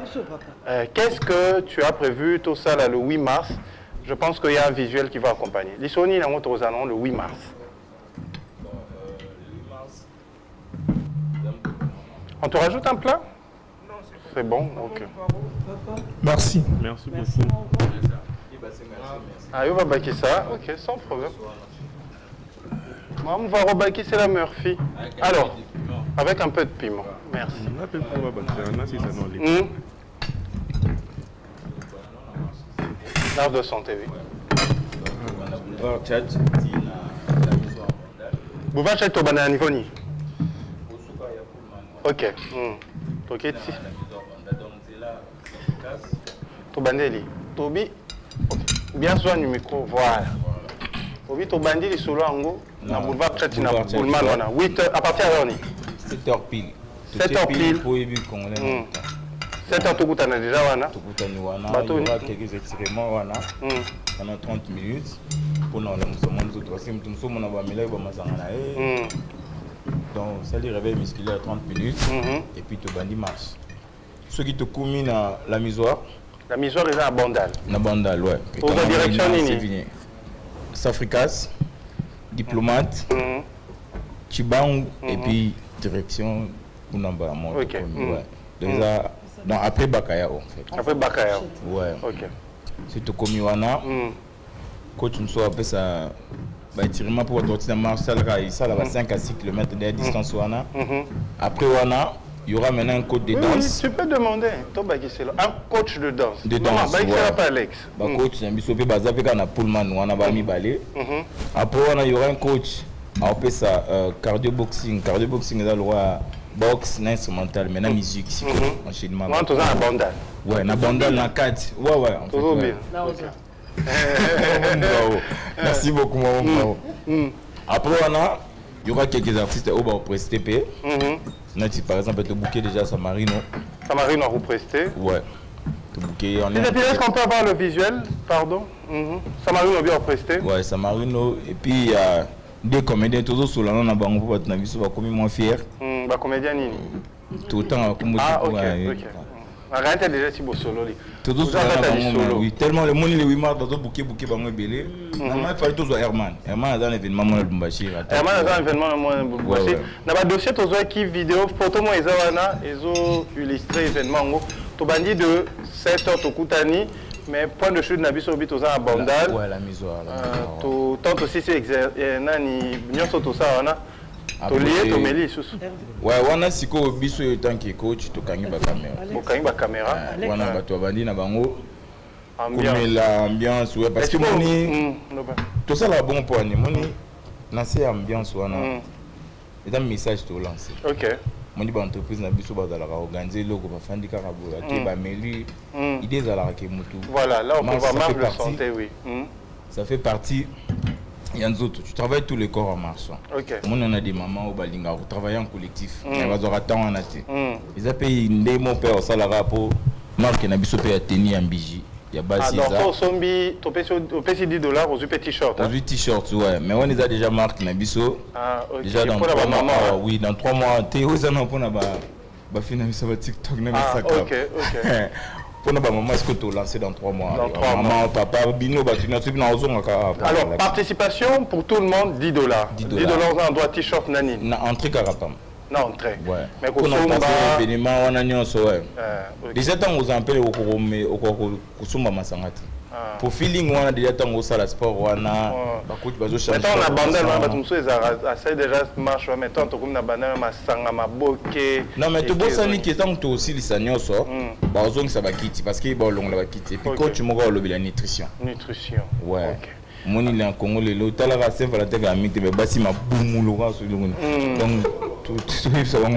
Qu'est-ce que tu as prévu tout ça là, le 8 mars? Je pense qu'il y a un visuel qui va accompagner. L'Issoni est le 8 mars. On te rajoute un plat? C'est bon, ok. Merci. Merci beaucoup. Ah, il va baquer ça, ok, sans problème. Moi, on va rebaquer, c'est la Murphy. Alors, avec un peu de piment. Merci. L'art de santé, oui. Vous va acheter au banana niveau ni? Ok. Ok, ici. Tobandeli. Tobi. Bien soin du micro, voilà. Tobi Tobandeli sous l'ango. Na boulevard Tchatina, Boulman, 8h, à partir de l'heure 7h pile. 7h pile. 7h tout le déjà, wana. Il y aura quelques extrêmement, wana. Pendant 30 minutes. Pour nous, nous sommes donc, ça les réveil musculaire 30 minutes. Et puis, tu bandis marche. Ceux qui te comminent à la misoire. La misoire est à Bandal. La Bandal, ouais. Pour la direction, Nini. Safricas, diplomate, Chibang, et puis direction Unamba. Ok. Donc, après Bakaya, en fait. Après Bakaya. Ouais. Ok. C'est tout comme Yoana. Coach, nous sommes après ça. Tirement pour votre marche, ça va 5 à 6 km de distance. Après Wana, il y aura maintenant un coach de danse. Tu peux demander un coach de danse. De danse. Non, pas Alex. Coach, après, il y aura un coach. On appelle ça cardio boxing. Cardio boxing, c'est le boxe, instrumental, mais la musique, c'est enchaînement. Moi, tu as un bandal. Ouais, un bandal, un 4. Ouais. Toujours bien. Merci beaucoup, maman. Après, il y aura quelques artistes au bas au Prestépé. Par exemple, te bouquet déjà Samarino. Samarino, vous prestez? Ouais. Te bouquet. Est-ce qu'on peut avoir le visuel? Pardon. Samarino bien presté? Ouais, Samarino. Et puis, il y a des comédiens tous sur la na bango pour na biso ba komi moins fier. Ba comédien nini? Tout le temps comme ah OK. Arrête déjà si beau solo li. Tout ça oui tellement le monde les 8 mars dans bouquet bango belé. Normalement il fallait tous Herman. Herman dans l'événement moi Lubumbashi. Herman dans l'événement moi Lubumbashi. Na ba dossier tous qui vidéo photo moi ezana ezo illustrer événement ngo. To bandi de 7h to kutani. Mais point de chute na biso bito za abandal. Ouais la mise to tant aussi c'est nani nyonso to ça wana. To lié to meli susu. Ouais wana siko biso tant que coach to kangi ba caméra. Bo kangi ba caméra. Wana bato bandi na bango. Ambiance ouais parce que moni tout ça la bon point moni na c'est ambiance wana. Et un message to lancer. OK. Moni ba entreprise na biso ba za la organiser loko ba fandi karabola ki ba meli idée za la ke mutu. Voilà, là on peut voir marque de santé oui. Ça fait partie Yanzoto, tu travailles tous les corps en marchant. OK. Moi on a des mamans au balinga, vous travaillez en collectif. On va avoir temps en athée. Ils a payé mon père au salaire pour marque na biso paye tenir en biji. Il y a basi ça. Alors sombi to pèse $10 aux petits shorts. Aux t-shirts ouais, mais on les a déjà marque na biso. Ah OK. Déjà dans 3 mois, oui, dans 3 mois, tu es aux pour na ba finalement ça va TikTok na ça. OK. Pour nous, maman, est-ce que tu as lancé dans 3 mois? Dans 3 mois. Maman, papa, bino, alors, participation pour tout le monde, $10. $10 on doit t-shirt nani. Na entrée carapam. Na entrée. Ouais. Mais pour ça, événement, on a nion so ouais. Déjà tant vous en parlez au kusumba masangati. Pour feeling on a déjà tant au sala sport on a beaucoup de choses. Maintenant on a bandel on a tout ça essaie déjà marche maintenant to comme na bandel masanga maboke. Non mais tout ça ni qui tant to aussi les sanyoso. Ba ozong ça va quitter parce que ba long la va quitter. Puis coach mo go la nutrition. Nutrition. Ouais. Moni le Congo le l'hôtel la Saint Valentin va mi te basi ma boumulu ga sur le monde. Donc tout ça va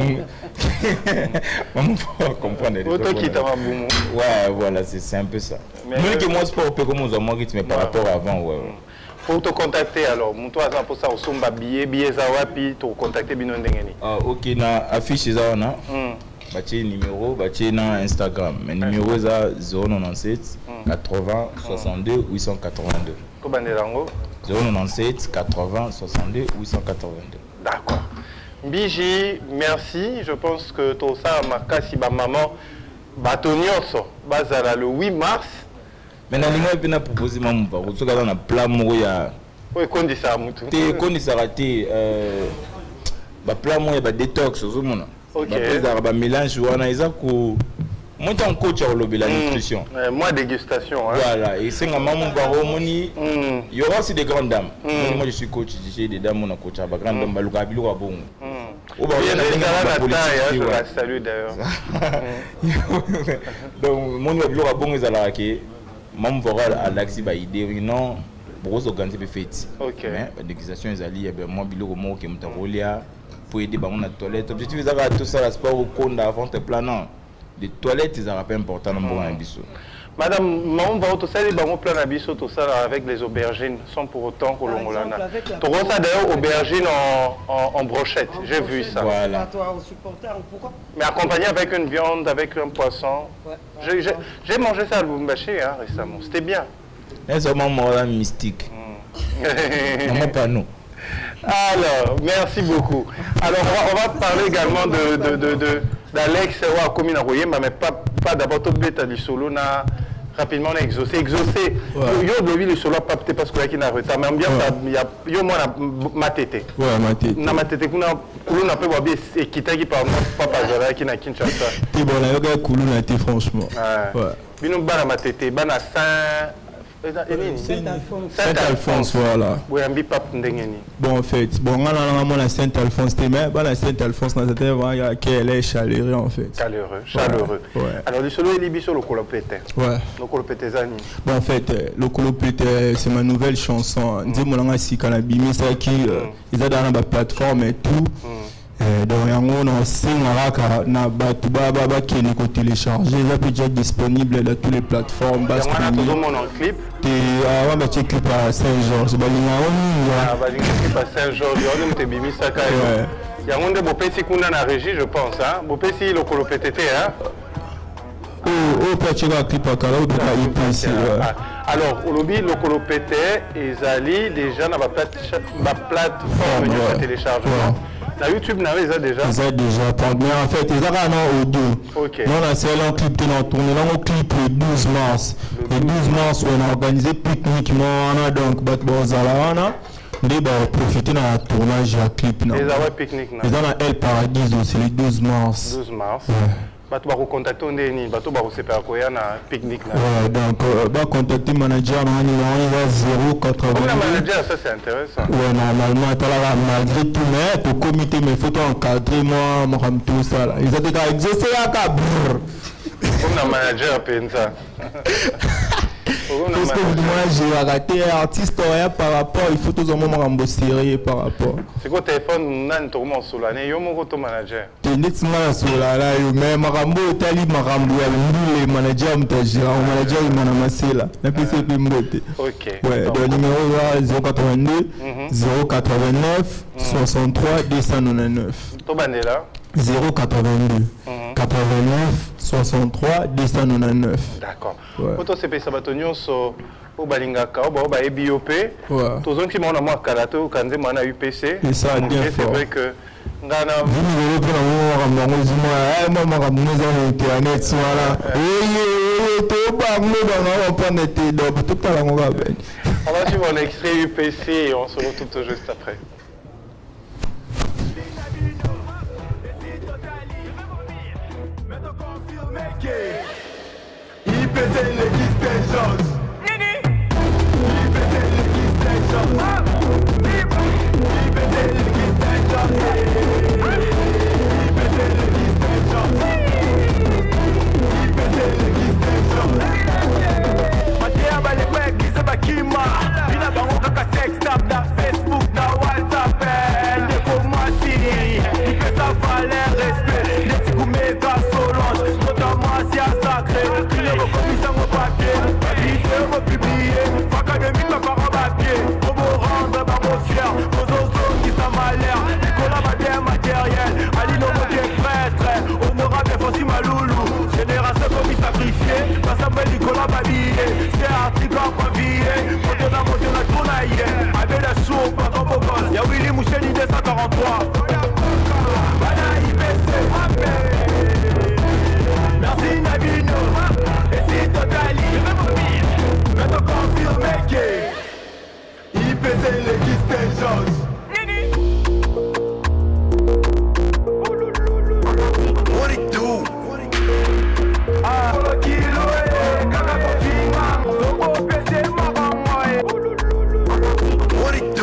on faut comprendre. Auto qui t'a ma boumou. Ouais, voilà, c'est un peu ça. Mais que moi sport peut comme on a rythme par rapport avant ouais. Pour te contacter alors, mon toi pour ça au somba billet za wapi te contacter bino ndengeni. Ah OK na affiche ça na. Bâti numéro, bâti na Instagram. Mais numéro za 097 80 62 882. 097 80 62 882. D'accord. Mbiji, merci. Je pense que tout ça m'a cassé ma maman. Batonioso, bazala le 8 mars. Mais na linga pena proposer maman ba. Ko soka na plan mo ya. Oui, kondi ça mutu. Te kondi ça raté ba plan mo ya ba détox ozomona. OK. Ba mélange wana ezako. Moi, tu es un coach à la nutrition. Moi, dégustation. Hein. Voilà. Et c'est un maman baro moni. Il y aura aussi des grandes dames. Moi, je suis coach. J'ai des dames, on a coach à la grande dame. Baluka bilo à bon. Il y a des gars je la salue d'ailleurs. Donc, mon bilo à bon, ils allaient que maman verra à l'axi ba idée. Non, pour organiser des fêtes. OK. Mais la dégustation, ils allaient. Moi, bilo au moment où ils m'ont pour aider dans la toilette. L'objectif, c'est d'avoir tout ça, le sport au compte avant de planant. Les toilettes, ils sont important dans mon abisso. Madame, on va tout ça, les bangos plein d'abisso, tout ça avec les aubergines, sans pour autant que l'on l'a. Tu vois ça d'ailleurs, aubergines en brochette, j'ai vu ça. Voilà. Mais accompagné avec une viande, avec un poisson. J'ai mangé ça à Lubumbashi récemment, c'était bien. C'est vraiment mystique. Non, pas nous. Alors, merci beaucoup. Alors, on va parler également d'Alex Wakomina Royemba, mais pas d'abord Tobleta du solo, rapidement on a exaucé. Yo dobi le solo pas peut-être parce qu'il y a un retard, mais bien yo moi ma tête. Ouais, ma tête. Na ma tête kuna kuluna pe bobi ekita qui par papa Zara qui na Kinshasa. Ti bon la yo ga kuluna te franchement. Ouais. Bino bana ma tête, bana Saint-Alphonse, voilà. Bon, en fait, on a Saint-Alphonse, mais Saint-Alphonse, elle est chaleureux, en fait. Chaleureux. Ouais. Alors, le solo est libiso, le colopété. Ouais. Le colopété Zani. Bon, en fait, le colopété, c'est ma nouvelle chanson. Dis-moi, si Kanabimi, c'est qui, ils ont dans la plateforme et tout. Donc, on a qui est téléchargé, il est déjà disponible dans toutes les plateformes. Il y a un clip. Tu clip à Saint-Georges. Il y a à Saint-Georges. Il y a un petit qui est régie, je pense. Il y a un petit qui est Alors, Olobi, le colopété, Ezali, déjà, dans ma plateforme de téléchargement. Sur YouTube, vous avez déjà. Ils ont déjà. Mais en fait, ils ont un audio. Ok. Nous, on a essayé un clip qui nous tourné. On a clip le 12 mars. Le 12 mars, on a organisé pique-nique. On a donc profiter de la tournage du clip. Ils ont un pique-nique. Ils ont un El Paradiso, c'est le 12 mars. 12 mars. Tu vas contacter un pique-nique. Donc, contacter le manager, il a 0,80. Le manager, ça c'est intéressant. Oui, normalement, malgré tout, mais le comité, il faut encadrer moi, tout ça. Ils ont déjà exercé à Cabour. Comme le manager, peine ça. Parce que moi, j'ai raté artiste par rapport, il faut tout le monde rembourser par rapport. C'est quoi le téléphone, non, sur l'année, il y a mon manager. Tu dis que sur l'année, mais Marambo, tu as dit Marambo, le manager, le manager, il m'a ramassé là. La PC est plus montée. Ok. Ouais, le numéro 082 089 63 299. Tu as là 082 89 63 299. D'accord. Quand on s'est payé Sabatonio sur au Balingaka, au BIOP, tous ceux qui m'ont envoyé Karaté ou Kanze m'ont UPC. Et ça a bien fait. C'est vrai que on va suivre un extrait UPC et on se retrouve tout juste après. Merci Nabino, et c'est Totali, maintenant confirmé que il faisait l'existence. What it do? What it do?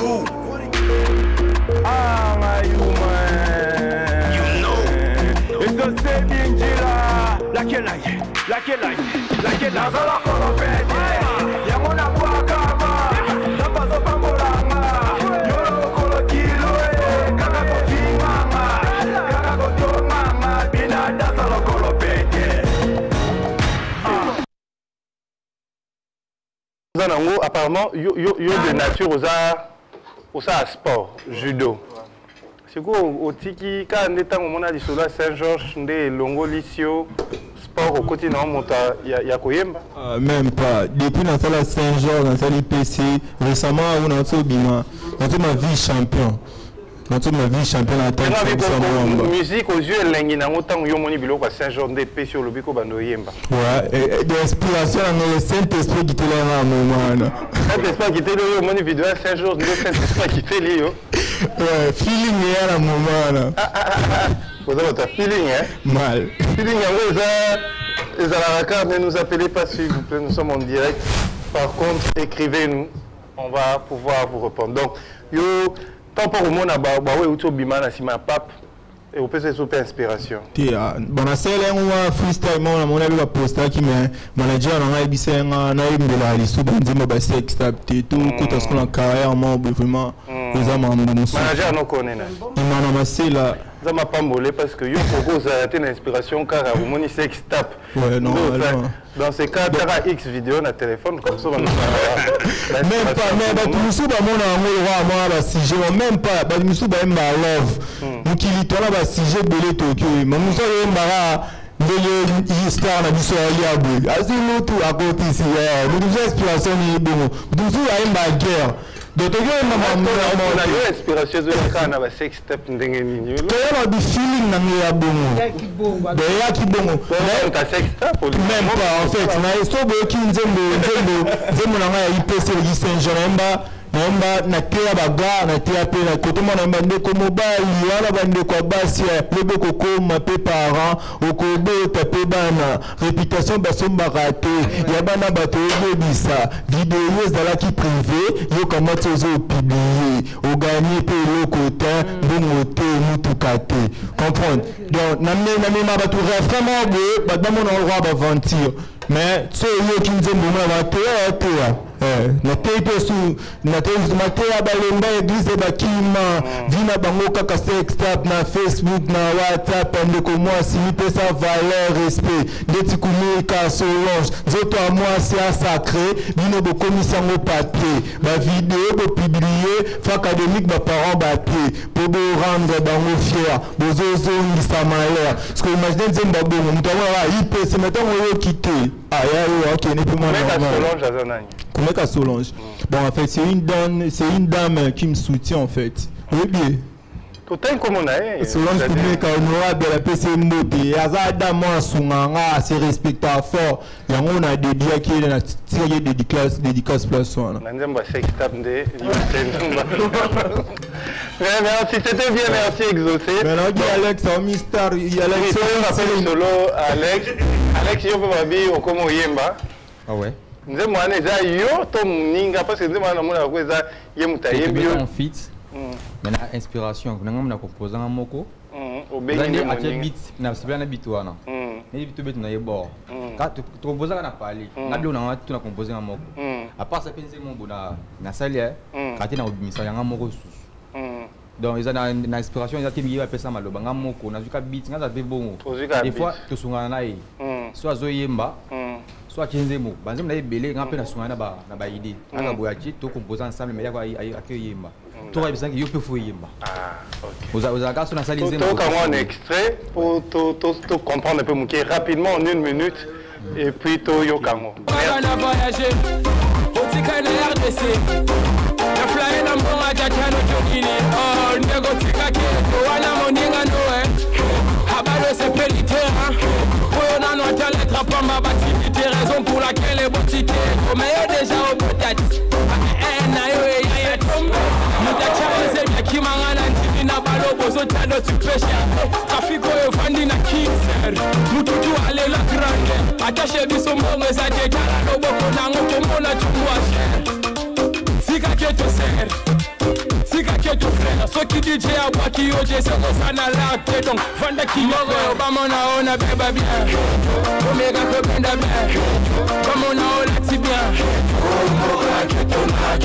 Apparemment, il y a de nature aux sport, judo. C'est quoi au tiki quand on est on a dit sur la Saint-Georges des longo licio sport au côté non monta il y a koyemba même pas depuis dans la Saint-Georges dans la IPC récemment on a ma vie champion ma vie champion à tête musique aux yeux lengi na autant yo moni biloko Saint-Georges des PC au lobiko bando yemba ouais d'inspiration dans le Saint-Esprit qui te là à moment Saint-Esprit qui te là moni vidéo Saint-Georges le Saint-Esprit qui te là ouais, feeling est à un moment là. Vous avez votre feeling, hein? Mal. Feeling, les Alaraka, ne nous appelez pas s'il vous plaît, nous sommes en direct. Par contre, écrivez-nous, on va pouvoir vous répondre. Donc, yo, tant pour le monde, on a bimana si ma pape. Et on peut se souper inspiration. Bon, c'est là où freestyle, mon avis va poster qui me manager on a ibisé on a eu de la liste de dire bah c'est extrapté tout quand est-ce qu'on a carrière moi vraiment les amants manager non connaît là. Il m'a ramassé là. Ça m'a pas molé parce que yo propose arrêter l'inspiration car au moni sex tap. Ouais non. Dans ces cas, tu as X vidéo dans téléphone comme ça. Même pas, mais tu me souviens de sujet, même pas, tu me souviens de love. Donc il est là, sujet belé Tokyo. Mais nous sommes là, ndenge histoire na biso ya boye azilo tu à côté ici nous devons inspiration ni bon toujours à une guerre donc il y a une inspiration de la na ba sex step ndenge nini to ya ba feeling na ya bongo ya ki bongo mais ta sex step même pas en fait na estobo ki nzembo na ya IPC le Saint-Jean Namba na tea baga na tea pe na koto mona mbande ko mobile wala bande ko basi lebe koko mape parent okobe tape bana réputation basomba raté ya bana bato ebisa vidéo ezala ki privé yo comment tozo publier o gagner pe le côté bongo te mutuka te comprendre donc na me bato vraiment be ba mona roi ba venture mais so yo ki nzembo na tea na tete su na tete matea balemba église bakima vina bango kaka sex tap na Facebook na WhatsApp ndeko moi simi pesa valeur respect ndeti kumika Solange zoto à moi c'est sacré bino bo commission au papier ba vidéo bo publier fa académique ba parents papier pour bo rendre bango fier bozozo ngisa malheur parce que imaginez nzemba bongo mutawa IPC maintenant on yo quitter aya ok ne peut moins Solange azanani Kumeka Solange. Bon, en fait, c'est une dame qui me soutient, en fait. Oui, bien. Solange Kumeka, honorable, la PC Mbote. Aza dame, moi, Soumanga, c'est respectable fort. Et on a dédié qui est dans la série dédicace place. Merci, c'était bien, merci Exaucé. Maintenant, il y a Alex, un mystère. Il y a Alex, Alex, yo peut m'habiller au Komo Yemba. Ah ouais? Nze mwana eza yo to muninga parce que nze mwana mona ko eza ye mutayembi yo en fit mais na inspiration nanga mona composer nga moko obengi ni ache beat na sibla na beat wana ni beat beat na yebo ka to composer na pali na bilo na tu na composer nga moko à part ça penser mon bona na salia ka te na obimisa nga moko susu donc ils ont une inspiration ils ont été mis à pesa maloba nga moko na zuka beat nga za be bongo des fois to sungana na yi soit zo yemba soit Kenzemo, banzem na ebele nga pe na sungana na ba idée nga boyachi to composer ensemble mais ya kwa yemba to ba bisangi yo pe fo yemba OK aux ka so na sali nzembo to ka un extrait pour to comprendre un peu muké rapidement en 1 minute et puis to yo kango on a voyagé au tika na RDC na fly na mbonga jachano jogini oh nego tika ke wana moninga noe habalo c'est pelitera on a notre lettre pour ma activité raison pour laquelle les boutiques mais déjà au peut-être na yo ya tombe mutacha c'est bien qui mangana ndini na balo bozo tando tu pêche trafiko yo fandi na kinser mututu ale la grande attaché biso mbongo za jekala no boko na ngoto mona tuwa sika keto ser sika keto frère so ki DJ abwa ki yo je se sana la te donc fanda ki yo ba mona ona beba bien omega ko benda bien ba mona ola ti bien omega keto na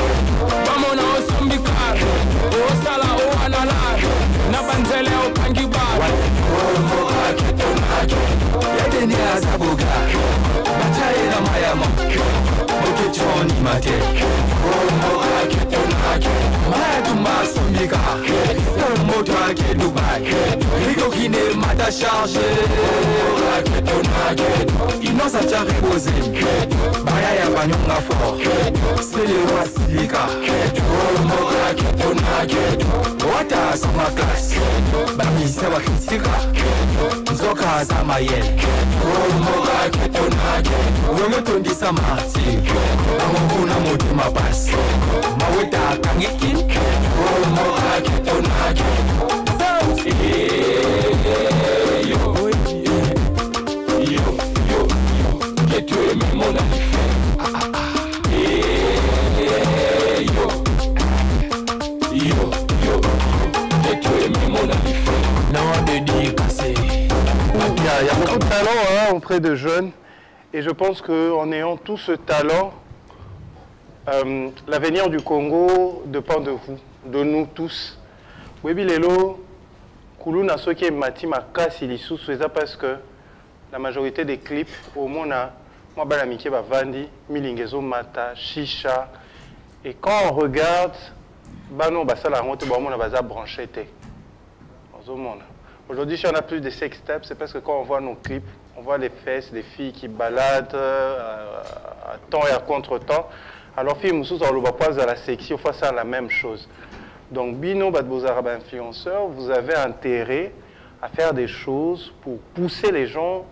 ba mona osombika o sala o anala na banzele o pangi ba omega keto na yede ni azabuga bachaye na mayama oke choni mate omega keto na Maya Sombika, moto ake Dubai, Rigo Kine mata chargé, Innocent a reposé, Baya ya banyonga fort, c'est le roi Silika, Wata sama classe, Bami sewa kisika, Zoka Zamayel, Wenge tondi samati, Amokuna moti mabas, Maweta kangikin, Il y a beaucoup de talent auprès de jeunes et je pense qu'en ayant tout ce talent, l'avenir du Congo dépend de vous, de nous tous. Webi lelo, kuluna soki mati makasi lisusu eza parce que la majorité des clips au monde a moi balamike ba vandi milingezo mata shisha et quand on regarde bano basala ngote ba mona baza branché té. Aujourd'hui si on a plus de sex tapes c'est parce que quand on voit nos clips On voit les fesses des filles qui baladent à temps et à contre-temps. Alors, filles, nous on va pas à la section, face à la même chose. Donc, bino, badbozaraba influenceurs, vous avez intérêt à faire des choses pour pousser les gens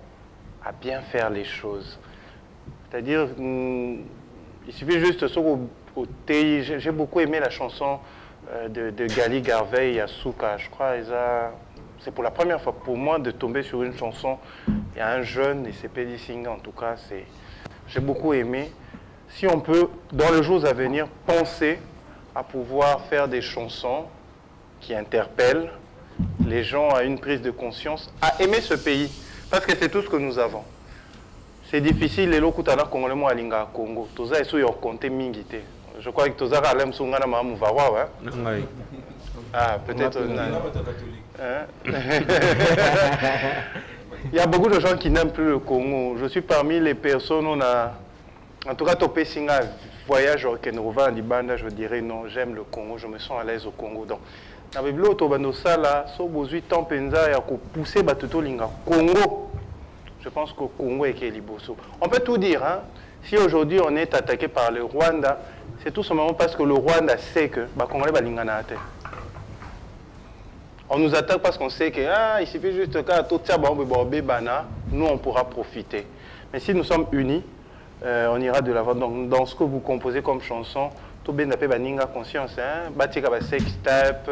à bien faire les choses. C'est-à-dire, il suffit juste j'ai beaucoup aimé la chanson de Gali Garvey et Yasuka. Je crois c'est pour la première fois pour moi de tomber sur une chanson. Il y a un jeune, et c'est Pedi Singa en tout cas, j'ai beaucoup aimé. Si on peut, dans les jours à venir, penser à pouvoir faire des chansons qui interpellent les gens à une prise de conscience, à aimer ce pays, parce que c'est tout ce que nous avons. C'est difficile, les locutana congolais mo alinga Congo. Toza esu yo compter mingité. Je crois que toza alem sungana ma muvawa ouais. Ah, peut-être Il y a beaucoup de gens qui n'aiment plus le Congo. Je suis parmi les personnes, en tout cas, Topé Singa voyage au Kenrova, en Libanda, je dirais non, j'aime le Congo, je me sens à l'aise au Congo. Donc, dans le biblio, Tobandosala, so besoin de temps penza et à pousser Batuto Linga. Congo, je pense que le Congo est Keliboso. On peut tout dire, hein. Si aujourd'hui on est attaqué par le Rwanda, c'est tout simplement parce que le Rwanda sait que Congolais Balingana. On nous attaque parce qu'on sait qu'il suffit juste que nous on pourra profiter. Mais si nous sommes unis, on ira de l'avant. Donc dans ce que vous composez comme chanson, tout bien d'appel baninga conscience, hein, batika ba sextape,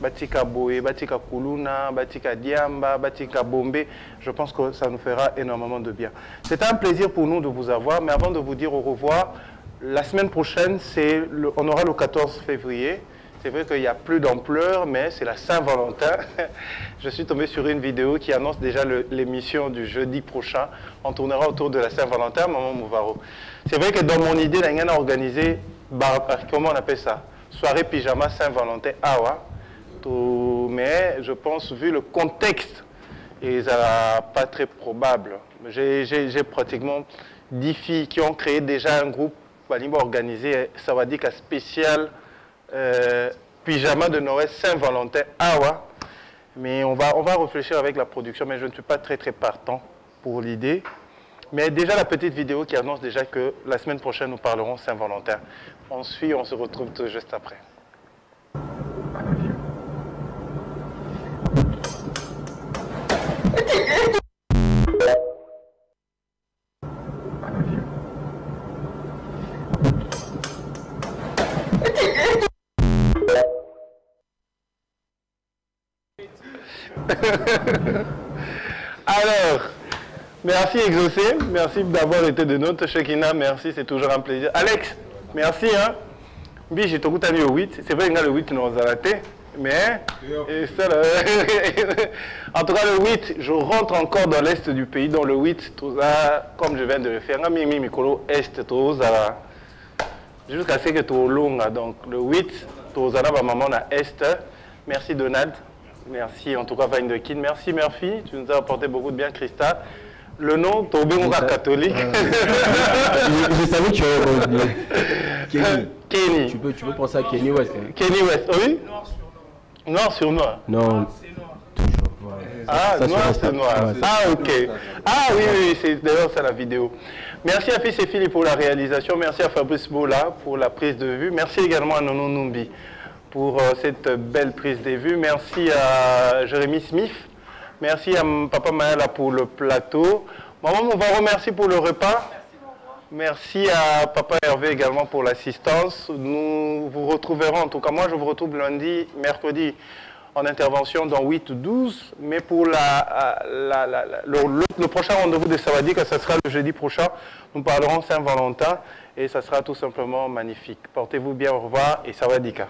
batika boé, batika kuluna, batika diamba, batika bombé. Je pense que ça nous fera énormément de bien. C'est un plaisir pour nous de vous avoir, mais avant de vous dire au revoir, la semaine prochaine, on aura le 14 février. C'est vrai qu'il n'y a plus d'ampleur, mais c'est la Saint-Valentin. Je suis tombé sur une vidéo qui annonce déjà l'émission du jeudi prochain. On tournera autour de la Saint-Valentin, Maman Mouvaro. C'est vrai que dans mon idée, on a organisé, comment on appelle ça? Soirée pyjama Saint-Valentin Awa. Mais je pense, vu le contexte, et ça n'est pas très probable. J'ai pratiquement 10 filles qui ont créé déjà un groupe organisé, ça va dire qu'un spécial pyjama de Noël Saint-Valentin Awa. Mais on va réfléchir avec la production, mais je ne suis pas très partant pour l'idée. Mais déjà la petite vidéo qui annonce déjà que la semaine prochaine nous parlerons Saint-Valentin. On suit, on se retrouve tout juste après. Alors, merci Exaucé, merci d'avoir été de notre Shekina, merci, c'est toujours un plaisir. Alex, merci. Hein. Oui, j'ai tout mis au 8, c'est vrai que le 8 nous a raté, mais en tout cas le 8, je rentre encore dans l'est du pays, dans le 8, tout ça, comme je viens de le faire, est, tout ça, jusqu'à ce que tout long, donc le 8, tout ça, maman à est. Merci Donald. Merci en tout cas Vaindekin. Merci Murphy, tu nous as apporté beaucoup de bien. Christa. Le nom, Tobéonga catholique. Je savais que tu avais Kenny. Kenny. Tu peux penser à Kenny West. Hein. Kenny West, oui. Noir sur noir. Non. Ah, noir sur noir. Ah, ok. Ah oui, c'est d'ailleurs ça la vidéo. Merci à Fils et Philippe pour la réalisation. Merci à Fabrice Bola pour la prise de vue. Merci également à Nono Numbi pour cette belle prise de vue. Merci à Jérémy Smith. Merci à Papa Maëla pour le plateau. Maman Mouvaro, merci pour le repas. Merci à Papa Hervé également pour l'assistance. Nous vous retrouverons, en tout cas moi je vous retrouve lundi, mercredi en intervention dans 8-12. Mais pour le prochain rendez-vous de Sawadika, ça sera le jeudi prochain. Nous parlerons Saint-Valentin et ça sera tout simplement magnifique. Portez-vous bien, au revoir et Sawadika.